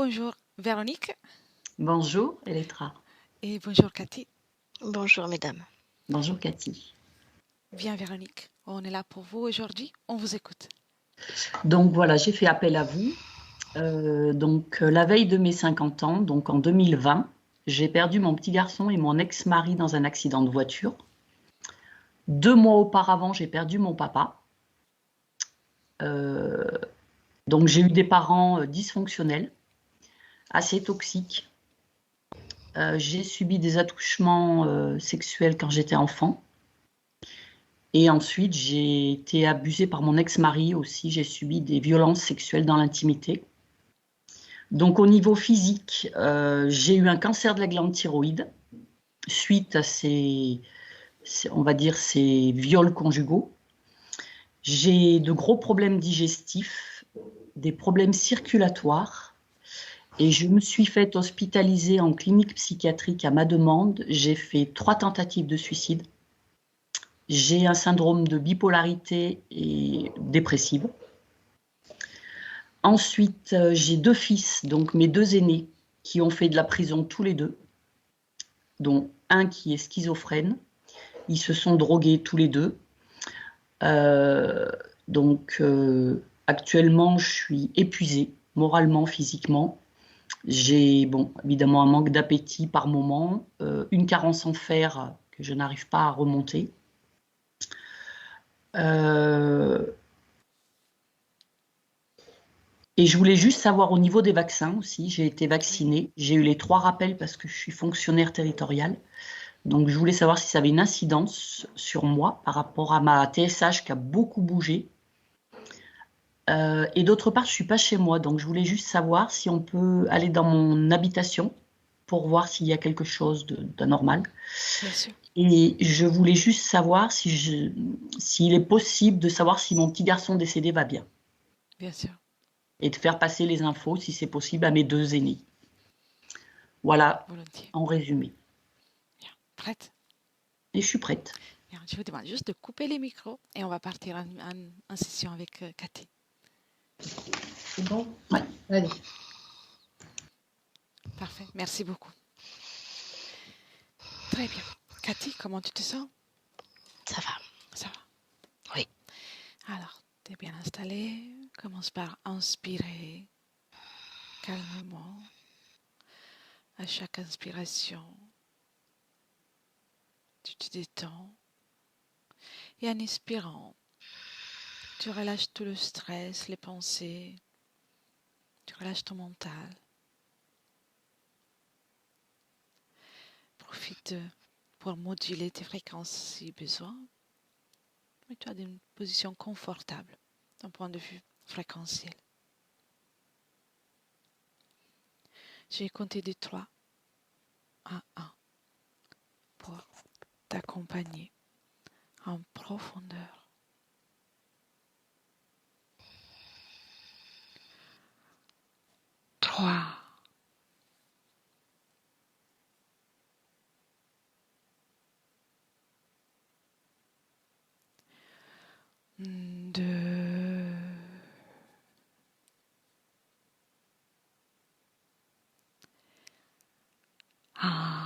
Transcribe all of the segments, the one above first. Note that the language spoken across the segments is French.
Bonjour Véronique Bonjour Elettra. et bonjour Cathy. Bonjour mesdames. Bonjour Cathy. Bien Véronique, on est là pour vous aujourd'hui, on vous écoute. Donc voilà, j'ai fait appel à vous. La veille de mes 50 ans, donc en 2020, j'ai perdu mon petit garçon et mon ex-mari dans un accident de voiture. 2 mois auparavant, j'ai perdu mon papa. Donc j'ai eu des parents dysfonctionnels, assez toxiques. J'ai subi des attouchements sexuels quand j'étais enfant. Et ensuite, j'ai été abusée par mon ex-mari aussi. J'ai subi des violences sexuelles dans l'intimité. Donc au niveau physique, j'ai eu un cancer de la glande thyroïde suite à on va dire, ces viols conjugaux. J'ai de gros problèmes digestifs, des problèmes circulatoires, et je me suis faite hospitaliser en clinique psychiatrique à ma demande. J'ai fait 3 tentatives de suicide. J'ai un syndrome de bipolarité et dépressive. Ensuite, j'ai 2 fils, donc mes 2 aînés, qui ont fait de la prison tous les 2, dont un qui est schizophrène. Ils se sont drogués tous les 2. Actuellement, je suis épuisée, moralement, physiquement. J'ai, évidemment, un manque d'appétit par moment, une carence en fer que je n'arrive pas à remonter. Et je voulais juste savoir au niveau des vaccins aussi, j'ai été vaccinée, j'ai eu les 3 rappels parce que je suis fonctionnaire territorial. Donc je voulais savoir si ça avait une incidence sur moi par rapport à ma TSH qui a beaucoup bougé. Et d'autre part, je suis pas chez moi, donc je voulais juste savoir si on peut aller dans mon habitation pour voir s'il y a quelque chose d'anormal. Bien sûr. Et je voulais juste savoir s'il est possible de savoir si mon petit garçon décédé va bien. Bien sûr. Et de faire passer les infos, si c'est possible, à mes 2 aînés. Voilà, Volontiers. en résumé. Bien. Prête? Et je suis prête. Bien. Je vous demande juste de couper les micros et on va partir en session avec Cathy. C'est bon? Ouais. Allez. Parfait, merci beaucoup. Très bien. Cathy, comment tu te sens? Ça va? Ça va? Oui. Alors, tu es bien installée. Commence par inspirer calmement. À chaque inspiration, tu te détends. Et en expirant, tu relâches tout le stress, les pensées. Tu relâches ton mental. Profite pour moduler tes fréquences si besoin. Mets-toi dans une position confortable d'un point de vue fréquentiel. Je vais compter de 3 à 1 pour t'accompagner en profondeur. 3, 2, 1.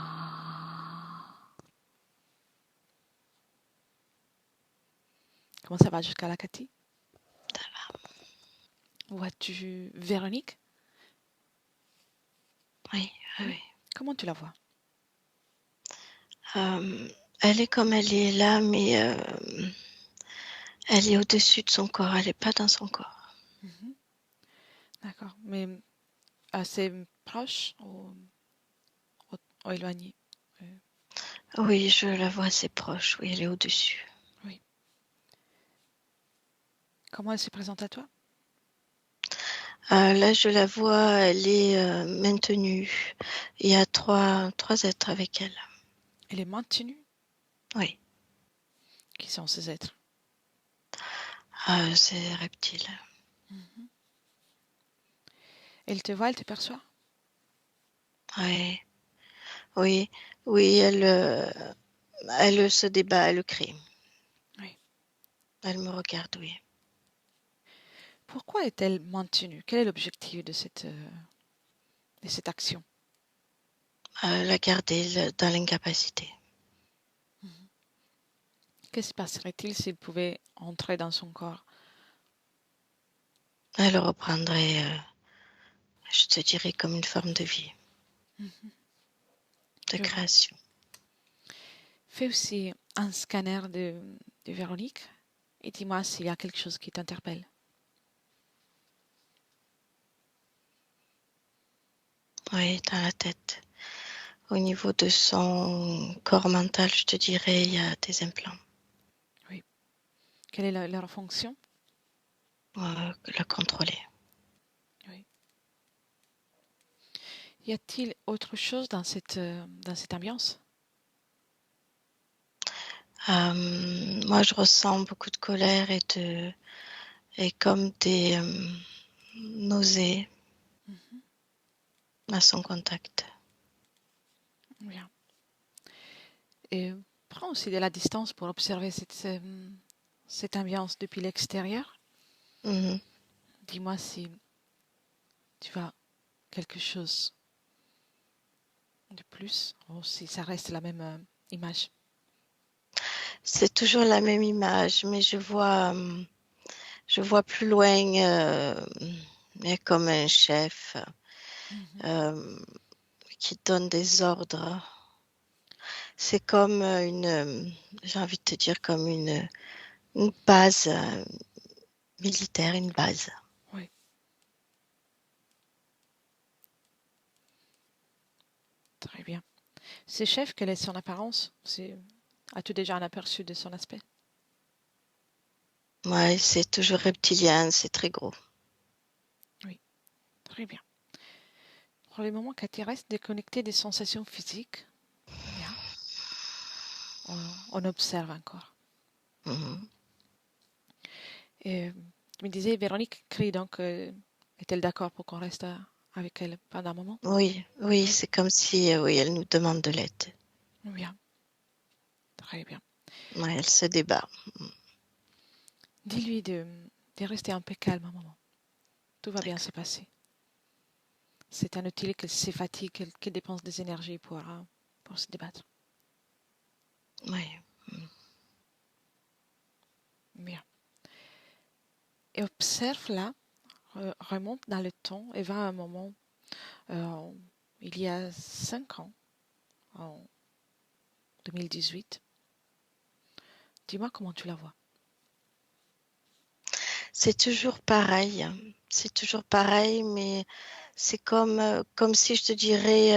Comment ça va jusqu'à la Cathy? Ça va. Vois-tu Véronique? Oui, oui. Comment tu la vois? Elle est comme elle est là, mais elle est au-dessus de son corps, elle n'est pas dans son corps. D'accord, mais assez proche ou éloignée? Oui, je la vois assez proche, oui, elle est au-dessus. Oui. Comment elle se présente à toi? Là, je la vois, elle est maintenue. Il y a trois êtres avec elle. Elle est maintenue? Oui, Qui sont ces êtres? c'est reptile. Elle te voit, elle te perçoit? Oui, oui, oui, elle se débat, elle crie. Oui. Elle me regarde, oui. Pourquoi est-elle maintenue? Quel est l'objectif de cette de cette action? La garder dans l'incapacité. Que se passerait-il s'il pouvait entrer dans son corps? Elle le reprendrait, je te dirais, comme une forme de vie, de Je vois. création. Fais aussi un scanner de Véronique et dis-moi s'il y a quelque chose qui t'interpelle. Oui, dans la tête. Au niveau de son corps mental, je te dirais, il y a des implants. Quelle est leur fonction? La contrôler. Oui. Y a-t-il autre chose dans cette ambiance? Moi, je ressens beaucoup de colère et comme des nausées à son contact. Bien. Et prends aussi de la distance pour observer cette ambiance depuis l'extérieur. Mhm. Dis-moi si tu as quelque chose de plus ou si ça reste la même image. C'est toujours la même image, mais je vois plus loin, mais comme un chef qui donne des ordres. C'est comme j'ai envie de te dire, comme une base militaire, une base. Oui. Très bien. Ce chef, quelle est son apparence? As-tu déjà un aperçu de son aspect? Ouais, c'est toujours reptilien, c'est très gros. Oui, très bien. Pour le moment, Cathy reste déconnectée des sensations physiques. Bien. On observe encore. Mhm. Et tu me disais, Véronique crie, donc est-elle d'accord pour qu'on reste avec elle pendant un moment? Oui, Oui. c'est comme si, oui, elle nous demande de l'aide. Bien, très bien. Ouais, elle se débat. Dis-lui de rester un peu calme un moment. Tout va bien D'accord. se passer. C'est inutile qu'elle se fatigue, qu'elle dépense des énergies pour se débattre. Oui. Bien. Et observe là, remonte dans le temps et va à un moment, euh, il y a 5 ans, en 2018. Dis-moi comment tu la vois. C'est toujours pareil. C'est toujours pareil, mais c'est comme si je te dirais,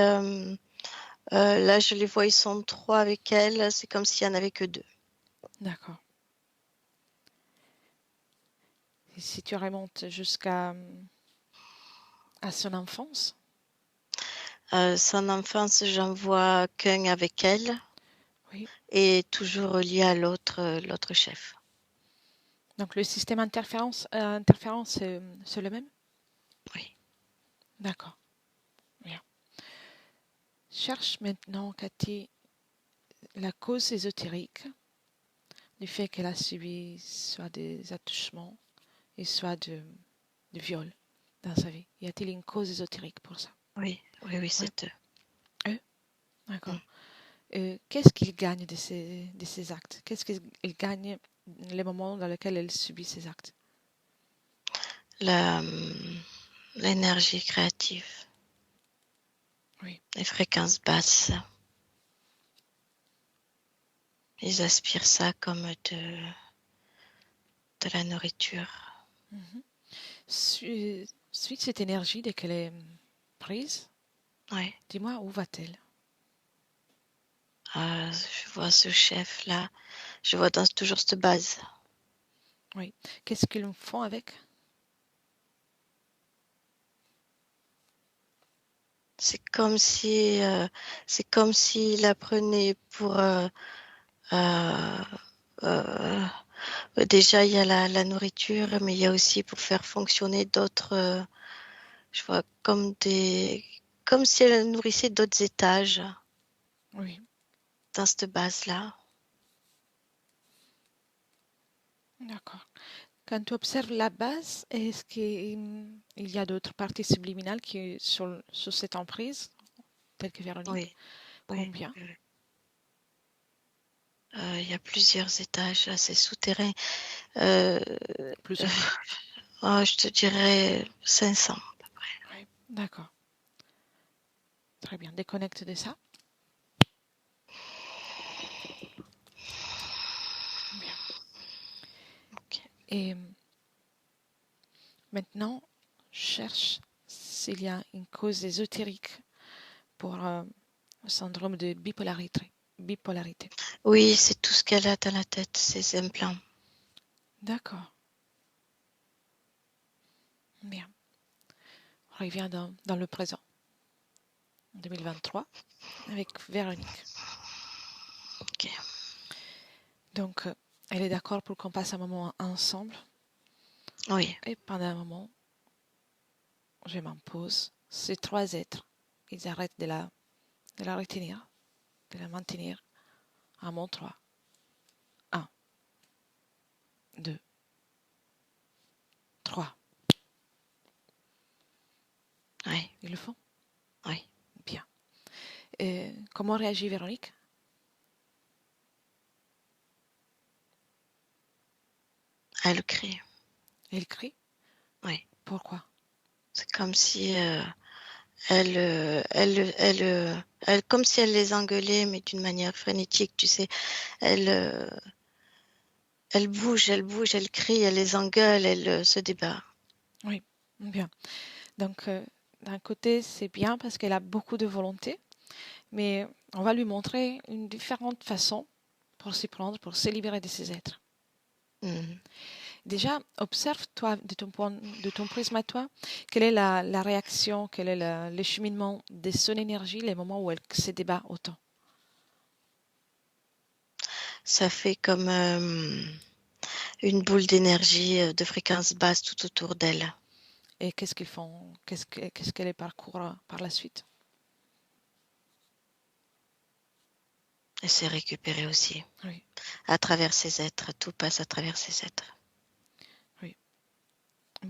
là, je les vois, ils sont 3 avec elle. C'est comme s'il n'y en avait que 2. D'accord. Et si tu remontes jusqu'à à son enfance, Son enfance, j'en vois qu'un avec elle oui. et toujours relié à l'autre chef. Donc le système interférence, c'est le même? Oui. D'accord. Bien. Cherche maintenant, Cathy, la cause ésotérique du fait qu'elle a subi soit des attouchements et soit de viol dans sa vie. Y a-t-il une cause ésotérique pour ça? Oui, c'est eux. Eux? Mm. D'accord. Qu'est-ce qu'il gagne de ces actes? Qu'est-ce qu'il gagne les moments dans lesquels elle subit ces actes? La, l'énergie créative, Oui. les fréquences basses. Ils aspirent ça comme de la nourriture. Mhm. Suite cette énergie, dès qu'elle est prise, Oui. dis-moi où va-t-elle? Je vois ce chef-là. Je vois toujours cette base. Oui. Qu'est-ce qu'ils font avec? C'est comme s'il la prenait pour. Euh, euh, déjà, il y a la nourriture, mais il y a aussi pour faire fonctionner d'autres. Je vois comme si elle nourrissait d'autres étages Oui. dans cette base-là. D'accord. Quand tu observes la base, est-ce qu'il y a d'autres parties subliminales qui sur cette emprise, telles que Véronique? Oui, oui. Combien? Il y a plusieurs étages, là, c'est souterrain. Euh, Plusieurs. je te dirais 500. Oui, d'accord. Très bien. Déconnecte de ça. Bien. Ok. Et maintenant, cherche s'il y a une cause ésotérique pour le syndrome de bipolarité. Oui, c'est tout ce qu'elle a dans la tête, ces implants. D'accord. Bien. On revient dans le présent, en 2023, avec Véronique. Ok. Donc, elle est d'accord pour qu'on passe un moment ensemble. Oui, Et pendant un moment, je m'en pose. Ces trois êtres, ils arrêtent de la retenir, de la maintenir à mon 3. 1, 2, 3. oui, Ils le font? oui. Bien. Et comment réagit Véronique? Elle crie. Elle crie? Oui. Pourquoi? C'est comme si comme si elle les engueulait, mais d'une manière frénétique, tu sais. Elle, elle bouge, elle crie, elle les engueule, elle se débat. Oui, bien. Donc, d'un côté, c'est bien parce qu'elle a beaucoup de volonté, mais on va lui montrer une différente façon pour s'y prendre, pour se libérer de ces êtres. Mhm. Déjà, observe, toi, de ton prisme à toi, quelle est la réaction, quel est le cheminement de son énergie, les moments où elle se débat autant. Ça fait comme une boule d'énergie de fréquence basse tout autour d'elle. Et qu'est-ce qu'ils font, qu'est-ce qu'elle parcourt par la suite. Elle s'est récupérée aussi. Oui, À travers ses êtres, tout passe à travers ses êtres. oui.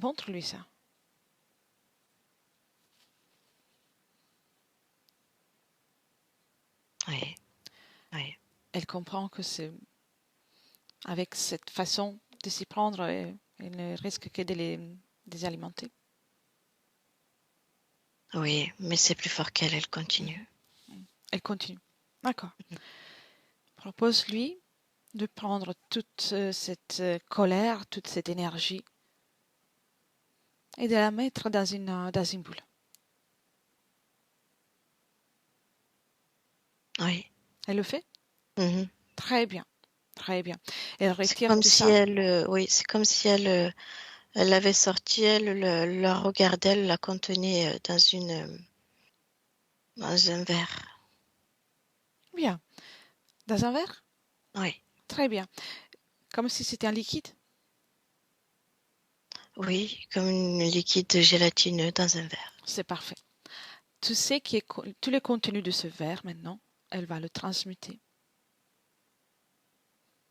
Montre-lui ça. Oui, oui. Elle comprend que c'est avec cette façon de s'y prendre, elle ne risque que de les désalimenter. Oui, mais c'est plus fort qu'elle, elle continue. Elle continue. D'accord. Propose-lui de prendre toute cette colère, toute cette énergie et de la mettre dans une boule. Oui. Elle le fait? Mhm. Très bien, très bien. Elle C'est retire comme tout si ça. elle, oui, c'est comme si elle l'avait sortie, elle la regardait, elle la contenait dans un verre. Bien. Dans un verre? Oui, Très bien. Comme si c'était un liquide? oui, comme un liquide gélatineux dans un verre. C'est parfait. Tu sais tous les contenus de ce verre maintenant, elle va le transmuter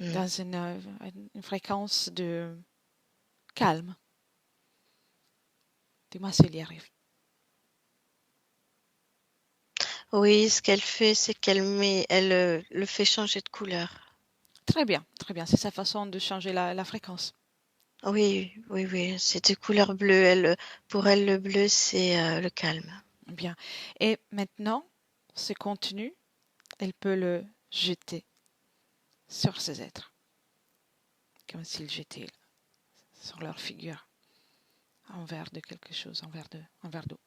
Mm. dans une fréquence de calme. Dis-moi si elle y arrive. Oui, ce qu'elle fait, c'est elle le fait changer de couleur. Très bien, très bien. C'est sa façon de changer la fréquence. Oui, oui, oui, c'est de couleur bleue. Elle, pour elle, le bleu, c'est le calme. Bien. Et maintenant, ce contenu, elle peut le jeter sur ces êtres, comme s'il jetait sur leur figure un verre de quelque chose, un verre d'eau.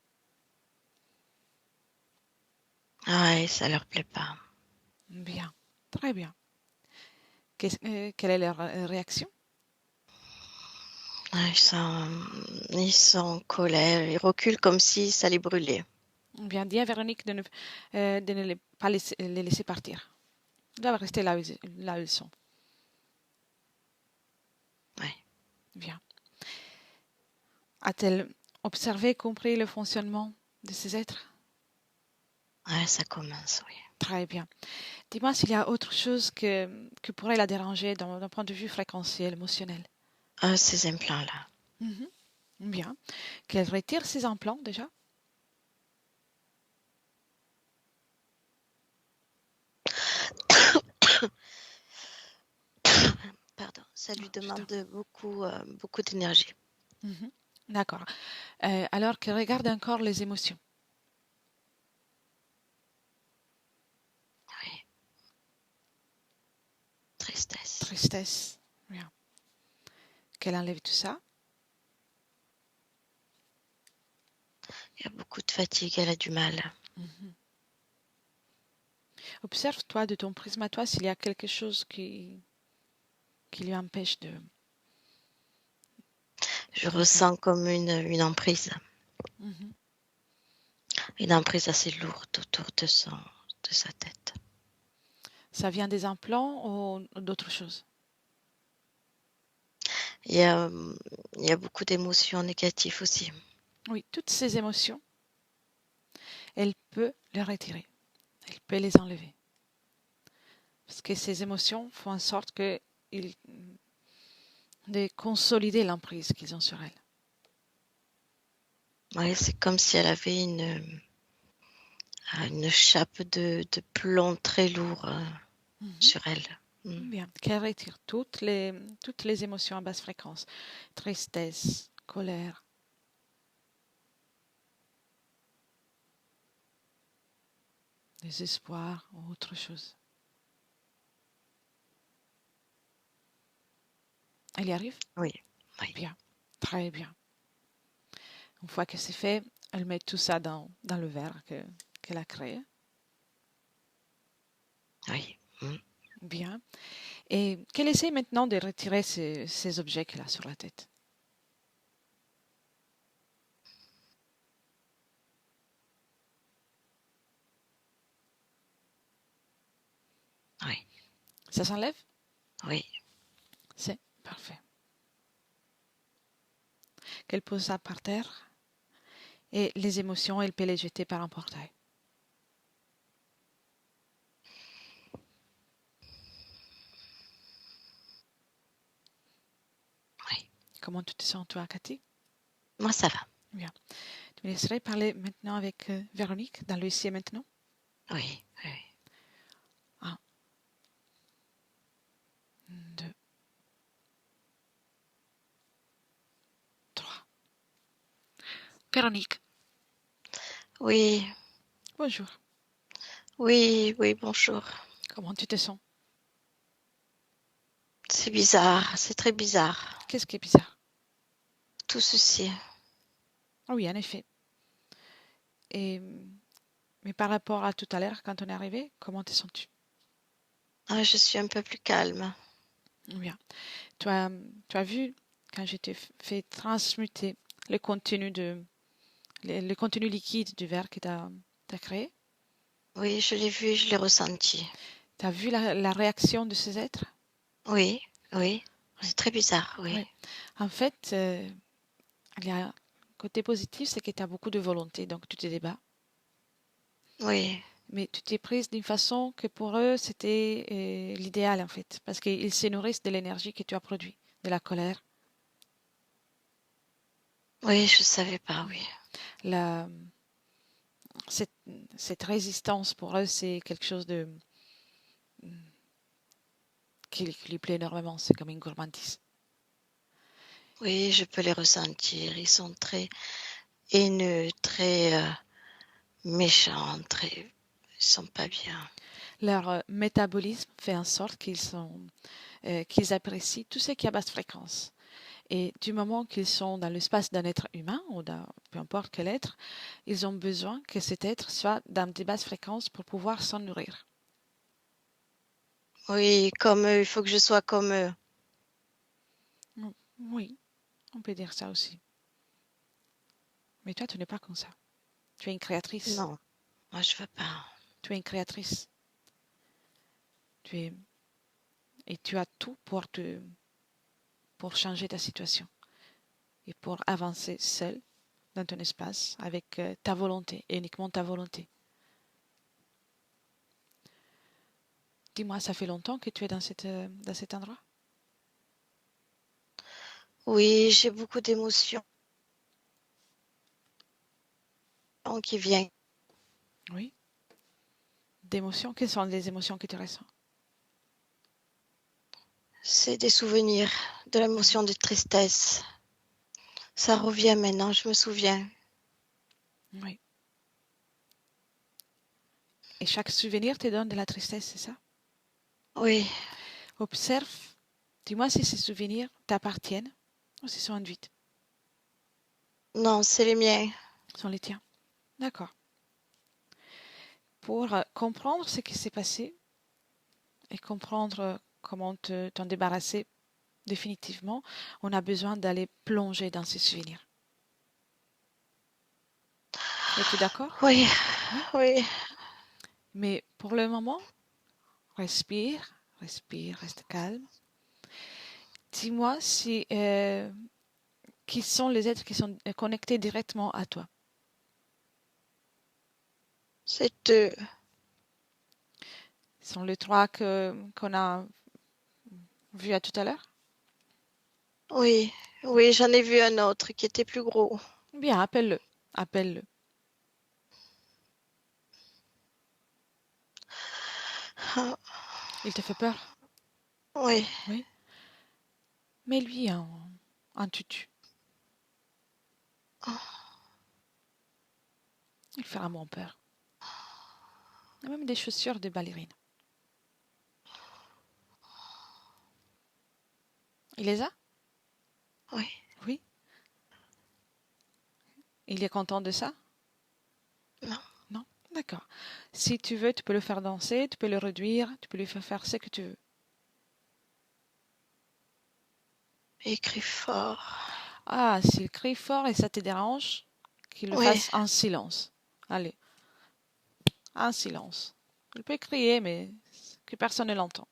Ah, et ça leur plaît pas. Bien, très bien. Quelle est leur réaction? Ah, ils sont en colère. Ils reculent comme si ça les brûlait. Bien, dis à Véronique de ne pas les laisser partir. Ils doivent rester là où ils sont. Ouais. Bien. A-t-elle observé, compris le fonctionnement de ces êtres? Ouais, ça commence, oui. Très bien. Dis-moi s'il y a autre chose que pourrait la déranger d'un point de vue fréquentiel, émotionnel. ces implants-là. Mhm. Bien. Qu'elle retire ses implants déjà. Pardon, ça lui Je t'en- demande beaucoup d'énergie. Mhm. D'accord. Alors qu'elle regarde encore les émotions. Oui, tristesse. Tristesse. Bien. Qu'elle enlève tout ça. Il y a beaucoup de fatigue, elle a du mal. Mhm. Observe-toi de ton prisme à toi s'il y a quelque chose qui lui empêche de... Je de le faire. ressens comme Mhm. une emprise assez lourde autour de sa tête. Ça vient des implants ou d'autres choses? Il y a, il y a beaucoup d'émotions négatives aussi. Oui, toutes ces émotions, elle peut les retirer. Elle peut les enlever. Parce que ces émotions font en sorte de consolider l'emprise qu'ils ont sur elle. Ouais, c'est comme si elle avait une chape de plomb très lourd Mhm. sur elle. Mm. Bien, qu'elle retire toutes les émotions à basse fréquence. Tristesse, colère, désespoir ou autre chose. Elle y arrive? Oui, oui, Bien, très bien. Une fois que c'est fait, elle met tout ça dans le verre qu'elle a créé. oui. Mm. Bien. Et qu'elle essaie maintenant de retirer ces objets qu'elle a sur la tête. Oui, Ça s'enlève? oui. C'est parfait. Qu'elle pose ça par terre et les émotions, elle peut les jeter par un portail. Oui. Comment tu te sens, toi, Cathy? Moi, ça va. Bien. Tu me laisserais parler maintenant avec Véronique dans le ici et maintenant? Oui, oui. Un, deux, trois. Véronique, Oui, bonjour. oui, oui, bonjour. Comment tu te sens? C'est bizarre, c'est très bizarre. Qu'est-ce qui est bizarre? Tout ceci. Ah oui, en effet. Et, mais par rapport à tout à l'heure, quand on est arrivé, comment te sens-tu? Ah, je suis un peu plus calme. Bien. Tu as vu quand je t'ai fait transmuter le contenu le contenu liquide du verre que tu as créé? Oui, je l'ai vu, je l'ai ressenti. Tu as vu la réaction de ces êtres? Oui, oui. Oui. C'est très bizarre, oui. Oui. En fait, il y a un côté positif, c'est que tu as beaucoup de volonté, donc tu te débats. Oui, Mais tu t'es prise d'une façon que pour eux, c'était l'idéal, en fait, parce qu'ils se nourrissent de l'énergie que tu as produite, de la colère, oui, je savais pas, oui. la, cette, cette résistance pour eux, c'est quelque chose qui lui plaît énormément. C'est comme une gourmandise. Oui, je peux les ressentir. Ils sont très haineux, très méchants, très... Ils sont pas bien. Leur métabolisme fait en sorte qu'ils apprécient tout ce qui est à basse fréquence. Et du moment qu'ils sont dans l'espace d'un être humain ou peu importe quel être, ils ont besoin que cet être soit dans des basses fréquences pour pouvoir s'en nourrir. Oui, comme eux, il faut que je sois comme eux. Oui, on peut dire ça aussi. Mais toi, tu n'es pas comme ça. Tu es une créatrice. Non, moi je veux pas. Tu es une créatrice. Tu es, et tu as tout pour changer ta situation et pour avancer seul dans ton espace avec ta volonté et uniquement ta volonté. Dis-moi, ça fait longtemps que tu es dans cet endroit? Oui, j'ai beaucoup d'émotions qui viennent. Oui. D'émotions. Quelles sont les émotions que tu ressens? C'est des souvenirs, de l'émotion de tristesse. Ça revient maintenant, je me souviens. Oui. Et chaque souvenir te donne de la tristesse, c'est ça? Oui, Observe. Dis-moi si ces souvenirs t'appartiennent ou s'ils sont induits. non, c'est les miens. Ce sont les tiens. D'accord. Pour comprendre ce qui s'est passé et comprendre comment t'en débarrasser définitivement, on a besoin d'aller plonger dans ces souvenirs. Es-tu d'accord? Oui, Oui. oui. Mais pour le moment, respire, respire, reste calme. Dis-moi si qui sont les êtres qui sont connectés directement à toi. C'est eux. Ce sont les trois qu'on a vus à tout à l'heure? Oui, oui, j'en ai vu un autre qui était plus gros. Bien, appelle-le. Appelle-le. Ah, Il te fait peur? oui, Oui. Mets-lui un tutu. Il fera moins peur. Il y a même des chaussures de ballerine. Il les a? oui. Oui. Il est content de ça? Non. Non? D'accord. Si tu veux, tu peux le faire danser, tu peux le réduire, tu peux lui faire ce que tu veux. Il crie fort. Ah, s'il crie fort et ça te dérange, qu'il le Oui, fasse en silence. Allez, en silence. Il peut crier, mais que personne ne l'entend.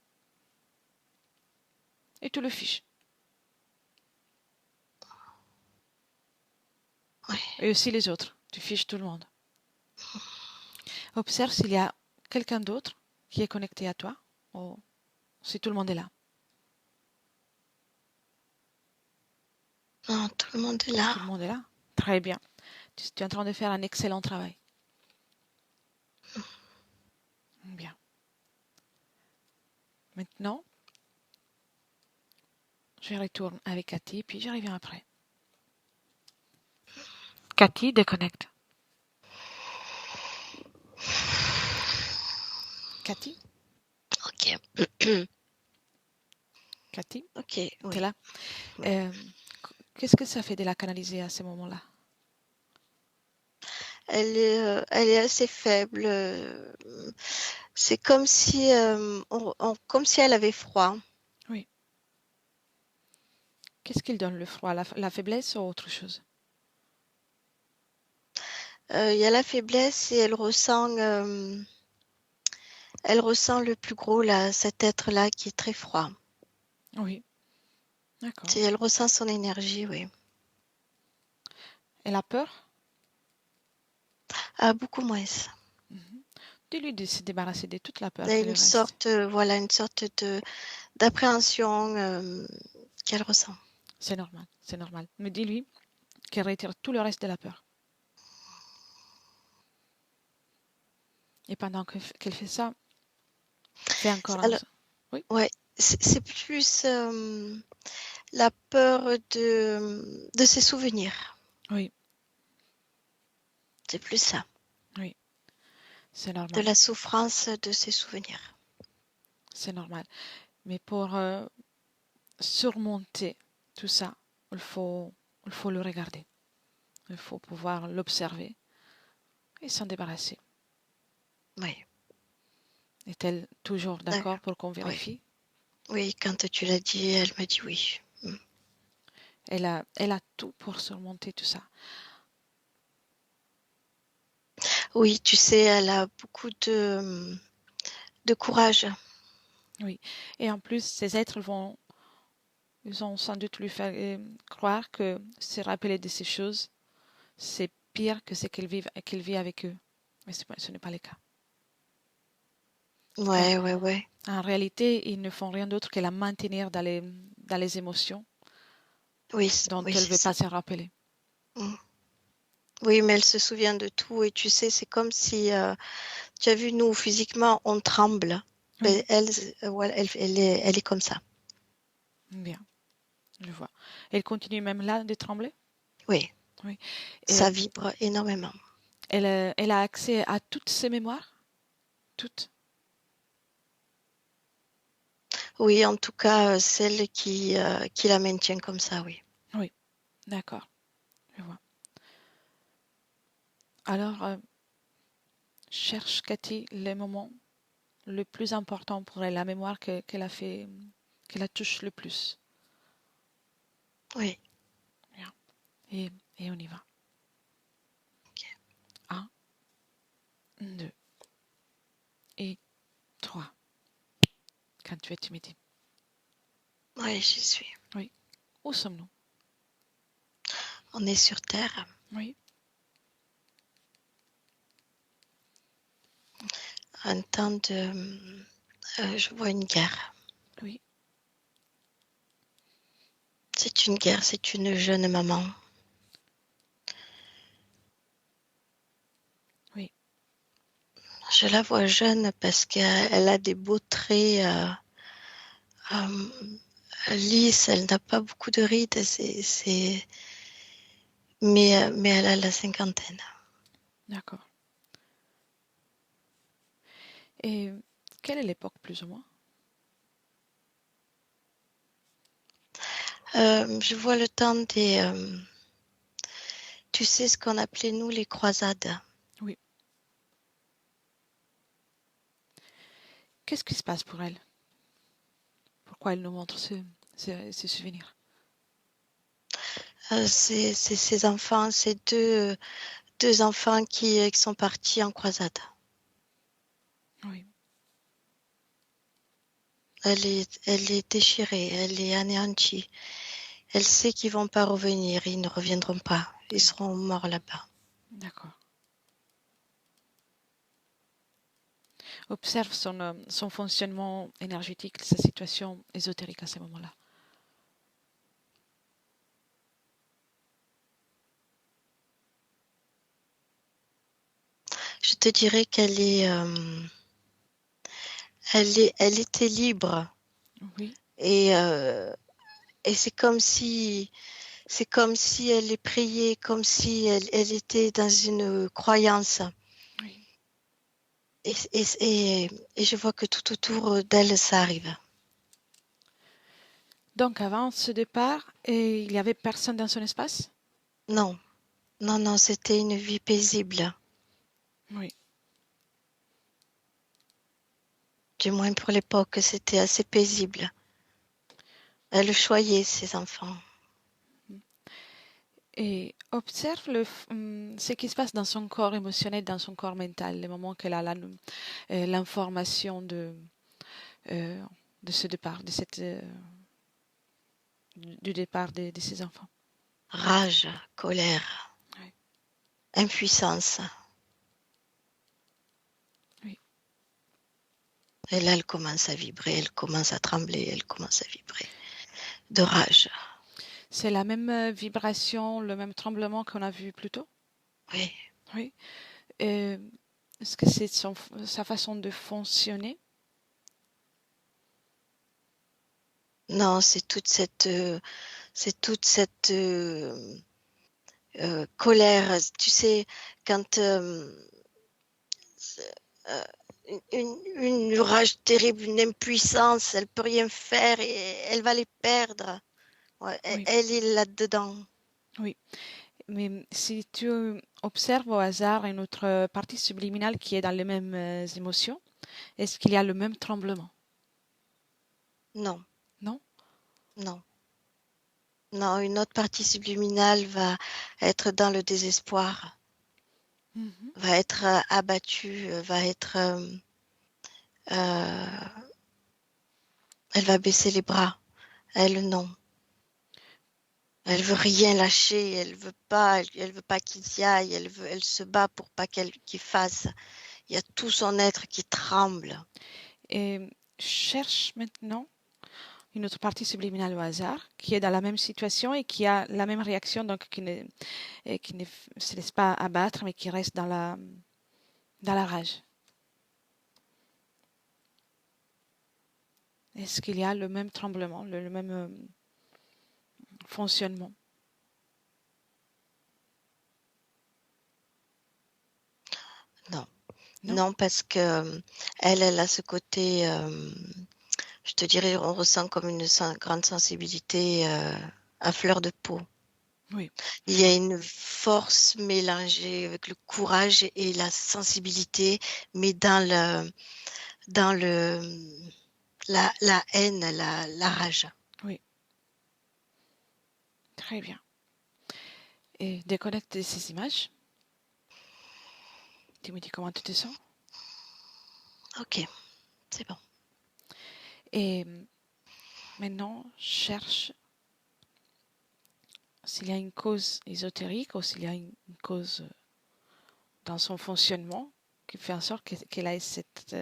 Et tu le fiches. oui. Et aussi les autres. Tu fiches tout le monde. Observe s'il y a quelqu'un d'autre qui est connecté à toi, ou si tout le monde est là. Non, tout le monde est là. Tout le monde est là? Très bien. Tu es en train de faire un excellent travail. Bien. Maintenant, je retourne avec Cathy, puis je reviens après. Cathy, déconnecte. Cathy? Ok. Cathy, Ok, t'es oui. là? Oui. Qu'est-ce que ça fait de la canaliser à ce moment-là? Elle est assez faible. C'est comme si, comme si elle avait froid. Oui. Qu'est-ce qu'il donne le froid? La faiblesse ou autre chose? Il y a la faiblesse et elle ressent le plus gros là, cet être-là qui est très froid. Oui. D'accord. Elle ressent son énergie, oui. Elle a peur? Ah, beaucoup moins. Mhm. Dis-lui de se débarrasser de toute la Il peur y a qui lui reste. voilà, une sorte d'appréhension qu'elle ressent. C'est normal, c'est normal. Mais dis-lui qu'elle retire tout le reste de la peur. Et pendant qu'elle fait ça, fais encore un... Alors, Oui, ouais, c'est plus la peur de ses souvenirs. oui, C'est plus ça, oui, c'est de normal, la souffrance de ses souvenirs. c'est normal. Mais pour surmonter tout ça, il faut le regarder. Il faut pouvoir l'observer et s'en débarrasser. Oui, Est-elle toujours d'accord d'accord. pour qu'on Oui, vérifie? oui, quand tu l'as dit, elle me dit oui. Elle a tout pour surmonter tout ça. Oui, tu sais, elle a beaucoup de courage. Oui. Et en plus, ces êtres ils ont sans doute lui faire croire que se rappeler de ces choses, c'est pire que ce qu'elle vit avec eux. Mais ce n'est pas le cas. Car Ouais, ouais, ouais. en réalité, ils ne font rien d'autre que la maintenir dans les émotions Oui, dont oui, elle ne c'est veut ça. pas se rappeler. Oui, mais elle se souvient de tout et tu sais, c'est comme si, tu as vu, nous, physiquement, on tremble. Oui, Voilà, elle est comme ça. bien, je vois. Elle continue même là de trembler? Oui, Oui. Et ça vibre énormément. elle a accès à toutes ses mémoires? Toutes? Oui, en tout cas, celle qui la maintient comme ça, oui. Oui, d'accord, je vois. Alors, cherche, Cathy, les moments le plus important pour elle, la mémoire qu'elle a fait, qu'elle la touche le plus. Oui, Bien. Et on y va. ok. 1, 2 et 3. Quand tu es timide. Oui, j'y suis. Oui. Où sommes-nous? On est sur Terre. Oui. Un temps de... je vois une guerre. Oui. C'est une guerre, c'est une jeune maman. Oui. Je la vois jeune parce qu'elle a des beaux traits lisses, elle n'a pas beaucoup de rides, mais elle a la cinquantaine. D'accord. Et quelle est l'époque plus ou moins? Je vois le temps des... tu sais ce qu'on appelait nous les croisades. Oui. Qu'est-ce qui se passe pour elle? Pourquoi elle nous montre ces souvenirs? C'est ces enfants, ces deux enfants qui sont partis en croisade. Oui. Elle est déchirée, elle est anéantie. Elle sait qu'ils vont pas revenir, ils ne reviendront pas. Ils Oui. seront morts là-bas. D'accord. Observe son fonctionnement énergétique, sa situation ésotérique à ce moment-là. Je te dirais elle était libre Oui. et, et c'est comme si elle est priée, comme si elle était dans une croyance. Oui. Et, et, et, et je vois que tout autour d'elle, ça arrive. Donc avant ce départ, il n'y avait personne dans son espace? Non, non, non, c'était une vie paisible. Oui. Du moins pour l'époque, c'était assez paisible. Elle choyait ses enfants. Et observe ce qui se passe dans son corps émotionnel, dans son corps mental, les moments qu'elle a l'information euh, de ce départ, du départ de ses enfants. Rage, colère, Oui. impuissance. Oui. Et là, elle commence à vibrer, elle commence à trembler, elle commence à vibrer de rage. C'est la même vibration, le même tremblement qu'on a vu plus tôt? Oui. Oui. Euh, Est-ce que c'est sa façon de fonctionner? Non, c'est toute cette colère. Tu sais, quand euh, une rage terrible, une impuissance, elle peut rien faire et elle va les perdre. Ouais, Oui. elle est là-dedans. Oui. Mais si tu observes au hasard une autre partie subliminale qui est dans les mêmes émotions, est-ce qu'il y a le même tremblement? Non, Non? non, non. Une autre partie subliminale va être dans le désespoir, Mhm. va être abattue, va être, elle va baisser les bras. Elle, non. Elle veut rien lâcher, elle veut pas qu'il y aille, elle se bat pour pas qu'il fasse. Il y a tout son être qui tremble. Et cherche maintenant une autre partie subliminale au hasard qui est dans la même situation et qui a la même réaction, donc qui ne se laisse pas abattre, mais qui reste dans la rage. Est-ce qu'il y a le même tremblement, le même fonctionnement? Non. Non? Non, parce que elle a ce côté, je te dirais, on ressent comme une grande sensibilité à fleur de peau. Oui. Il y a une force mélangée avec le courage et la sensibilité, mais dans la haine, la rage. Oui. Très bien. Et déconnecte ces images. Tu me dis comment tu te sens. Ok, c'est bon. Et maintenant, cherche s'il y a une cause ésotérique ou s'il y a une cause dans son fonctionnement qui fait en sorte qu'elle ait cette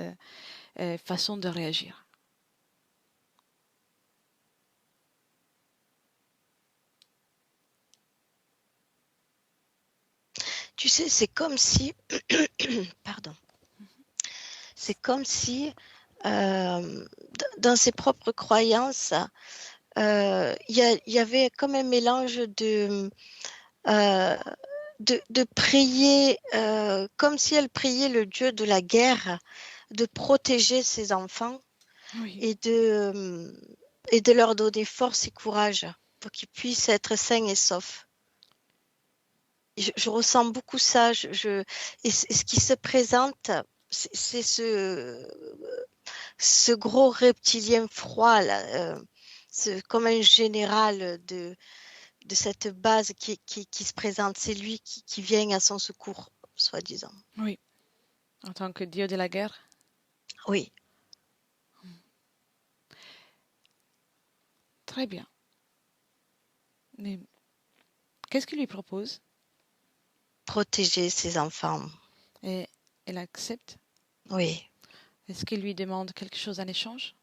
façon de réagir. Tu sais, c'est comme si, pardon, c'est comme si dans ses propres croyances, il y avait comme un mélange euh, de prier, comme si elle priait le Dieu de la guerre, de protéger ses enfants Oui, et de leur donner force et courage pour qu'ils puissent être sains et saufs. Je ressens beaucoup ça. Et ce qui se présente, c'est ce gros reptilien froid, là, comme un général de cette base qui se présente. C'est lui qui vient à son secours, soi-disant. oui. En tant que dieu de la guerre. Oui, Très bien. Mais qu'est-ce qu'il lui propose? protéger ses enfants. Et elle accepte? Oui, Est-ce qu'il lui demande quelque chose en échange?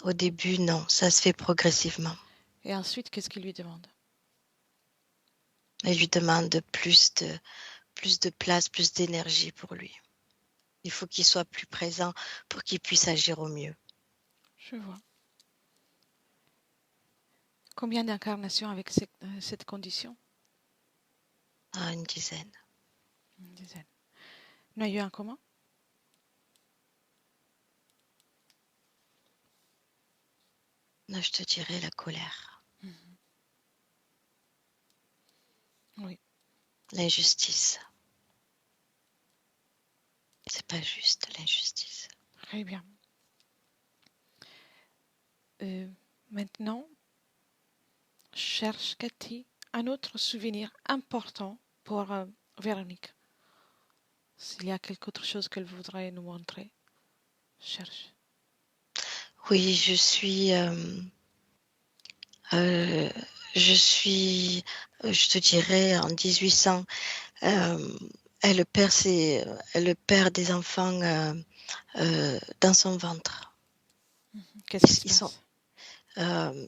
au début, non, ça se fait progressivement. Et ensuite, qu'est-ce qu'il lui demande? Elle lui demande plus de place, plus d'énergie pour lui. Il faut qu'il soit plus présent pour qu'il puisse agir au mieux. Je vois. Combien d'incarnations avec cette condition? Ah, une dizaine. Une dizaine. Noyau en commun? Là, je te dirais la colère, Oui, l'injustice. C'est pas juste, l'injustice. très bien. Maintenant, cherche, Cathy, un autre souvenir important pour Véronique. S'il y a quelque autre chose qu'elle voudrait nous montrer, cherche. Oui, euh, je te dirais, en 1800, euh, elle perd des enfants dans son ventre. Qu'est-ce qui se Ils sont, passe? euh,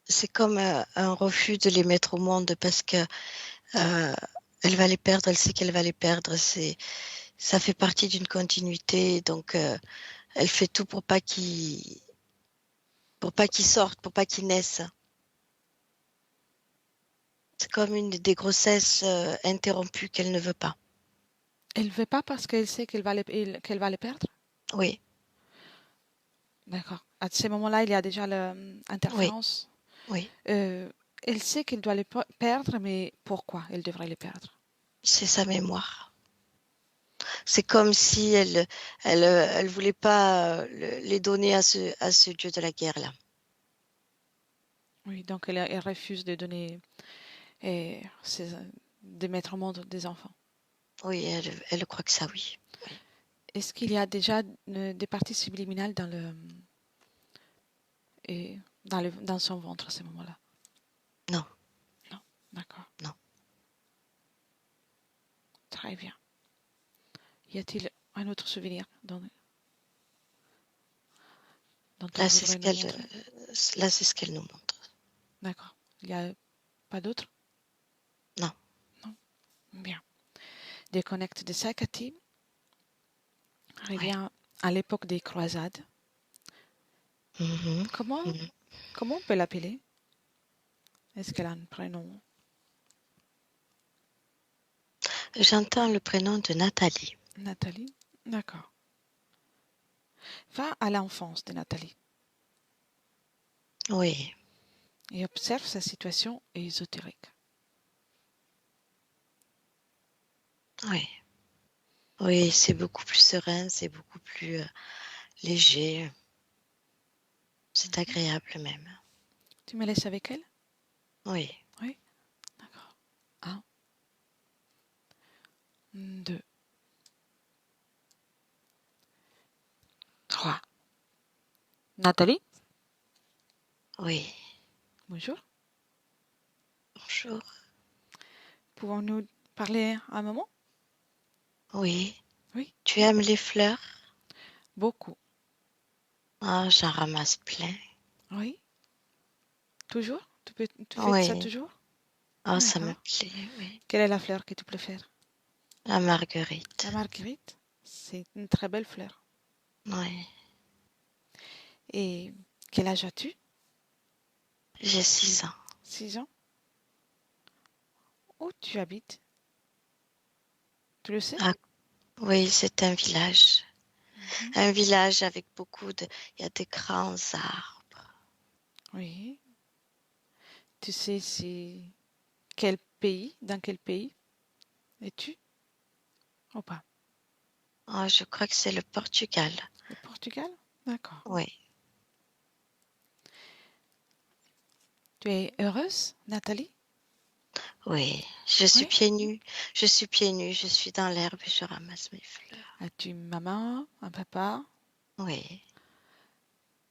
c'est comme un refus de les mettre au monde parce que euh, elle va les perdre, elle sait qu'elle va les perdre. Ça fait partie d'une continuité, donc elle fait tout pour pas qu'ils sortent, pour pas qu'ils naissent. C'est comme une des grossesses interrompues qu'elle ne veut pas. Elle ne veut pas parce qu'elle sait qu'elle va les perdre? Oui, D'accord. À ce moment-là, il y a déjà oui, l'interférence. oui. Elle sait qu'elle doit les perdre, mais pourquoi elle devrait les perdre? C'est sa mémoire. C'est comme si elle voulait pas les donner à ce dieu de la guerre là. Oui, donc elle refuse de donner, de mettre au monde des enfants. Oui, elle croit que ça, oui. Oui. Est-ce qu'il y a déjà des parties subliminales dans son ventre à ce moment-là? Non, Non, d'accord. non. Très bien. Y a-t-il un autre souvenir dont on Là, c'est voudrait ce nous qu'elle, montrer? là, c'est ce qu'elle nous montre. D'accord. Il n'y a pas d'autre? Non. Non. Bien. Déconnecte de ça, Cathy. Oui. Revient à l'époque des croisades. Mhm. Comment on peut l'appeler? Est-ce qu'elle a un prénom? J'entends le prénom de Nathalie. Nathalie? D'accord. Va à l'enfance de Nathalie Oui, et observe sa situation ésotérique. oui. Oui, c'est beaucoup plus serein, c'est beaucoup plus léger. C'est agréable même. Tu me laisses avec elle? Oui. Oui? D'accord. 1, 2, 3. Nathalie? Oui. Bonjour. Bonjour. Pouvons-nous parler un moment? Oui. Oui. Tu aimes les fleurs? Beaucoup. Ah, j'en ramasse plein. Oui. Toujours? Tu fais ça Oui. toujours? Ah, ça me D'accord. plaît, oui. Quelle est la fleur que tu préfères? La marguerite. La marguerite? C'est une très belle fleur. Oui. Et quel âge as-tu? J'ai 6 ans. 6 ans. Où tu habites? Tu le sais? Ah, oui, c'est un village. Mhm. Un village avec beaucoup de... Il y a des grands arbres. Oui. Tu sais quel pays, dans quel pays es-tu ou pas? Ah, je crois que c'est le Portugal. Le Portugal? D'accord. Oui. Tu es heureuse, Nathalie? Oui. Je suis Oui. pieds nus. Je suis pieds nus. Je suis dans l'herbe et je ramasse mes fleurs. As-tu une maman, un papa, Oui.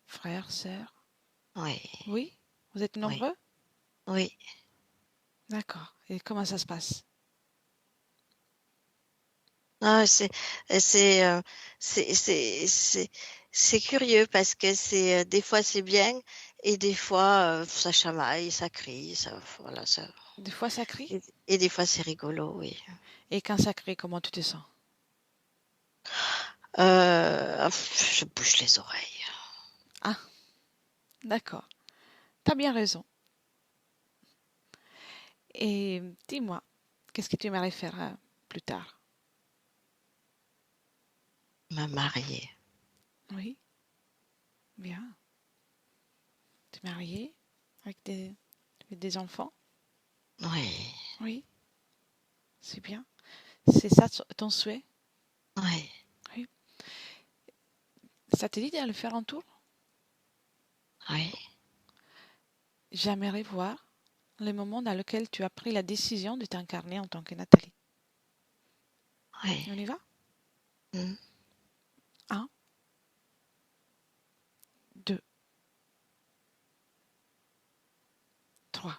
frère, sœur? Oui. Oui? Vous êtes Oui. nombreux? Oui. D'accord. Et comment ça se passe? Ah, c'est, euh, c'est, c'est, c'est, c'est curieux parce que c'est, des fois c'est bien et des fois ça chamaille, ça crie, ça, voilà, ça. Des fois ça crie? Et des fois c'est rigolo, oui. Et quand ça crie, comment tu te sens? Je bouge les oreilles. Ah, d'accord. T'as bien raison. Et dis-moi, qu'est-ce que tu aimerais faire plus tard? Me marier. Oui, bien. T'es mariée avec des enfants? Oui. Oui, c'est bien. C'est ça ton souhait? Oui. Oui. Ça te dit d'aller faire un tour? Oui. J'aimerais voir le moment dans lequel tu as pris la décision de t'incarner en tant que Nathalie. Oui. On y va? Mm. 1, 2, 3.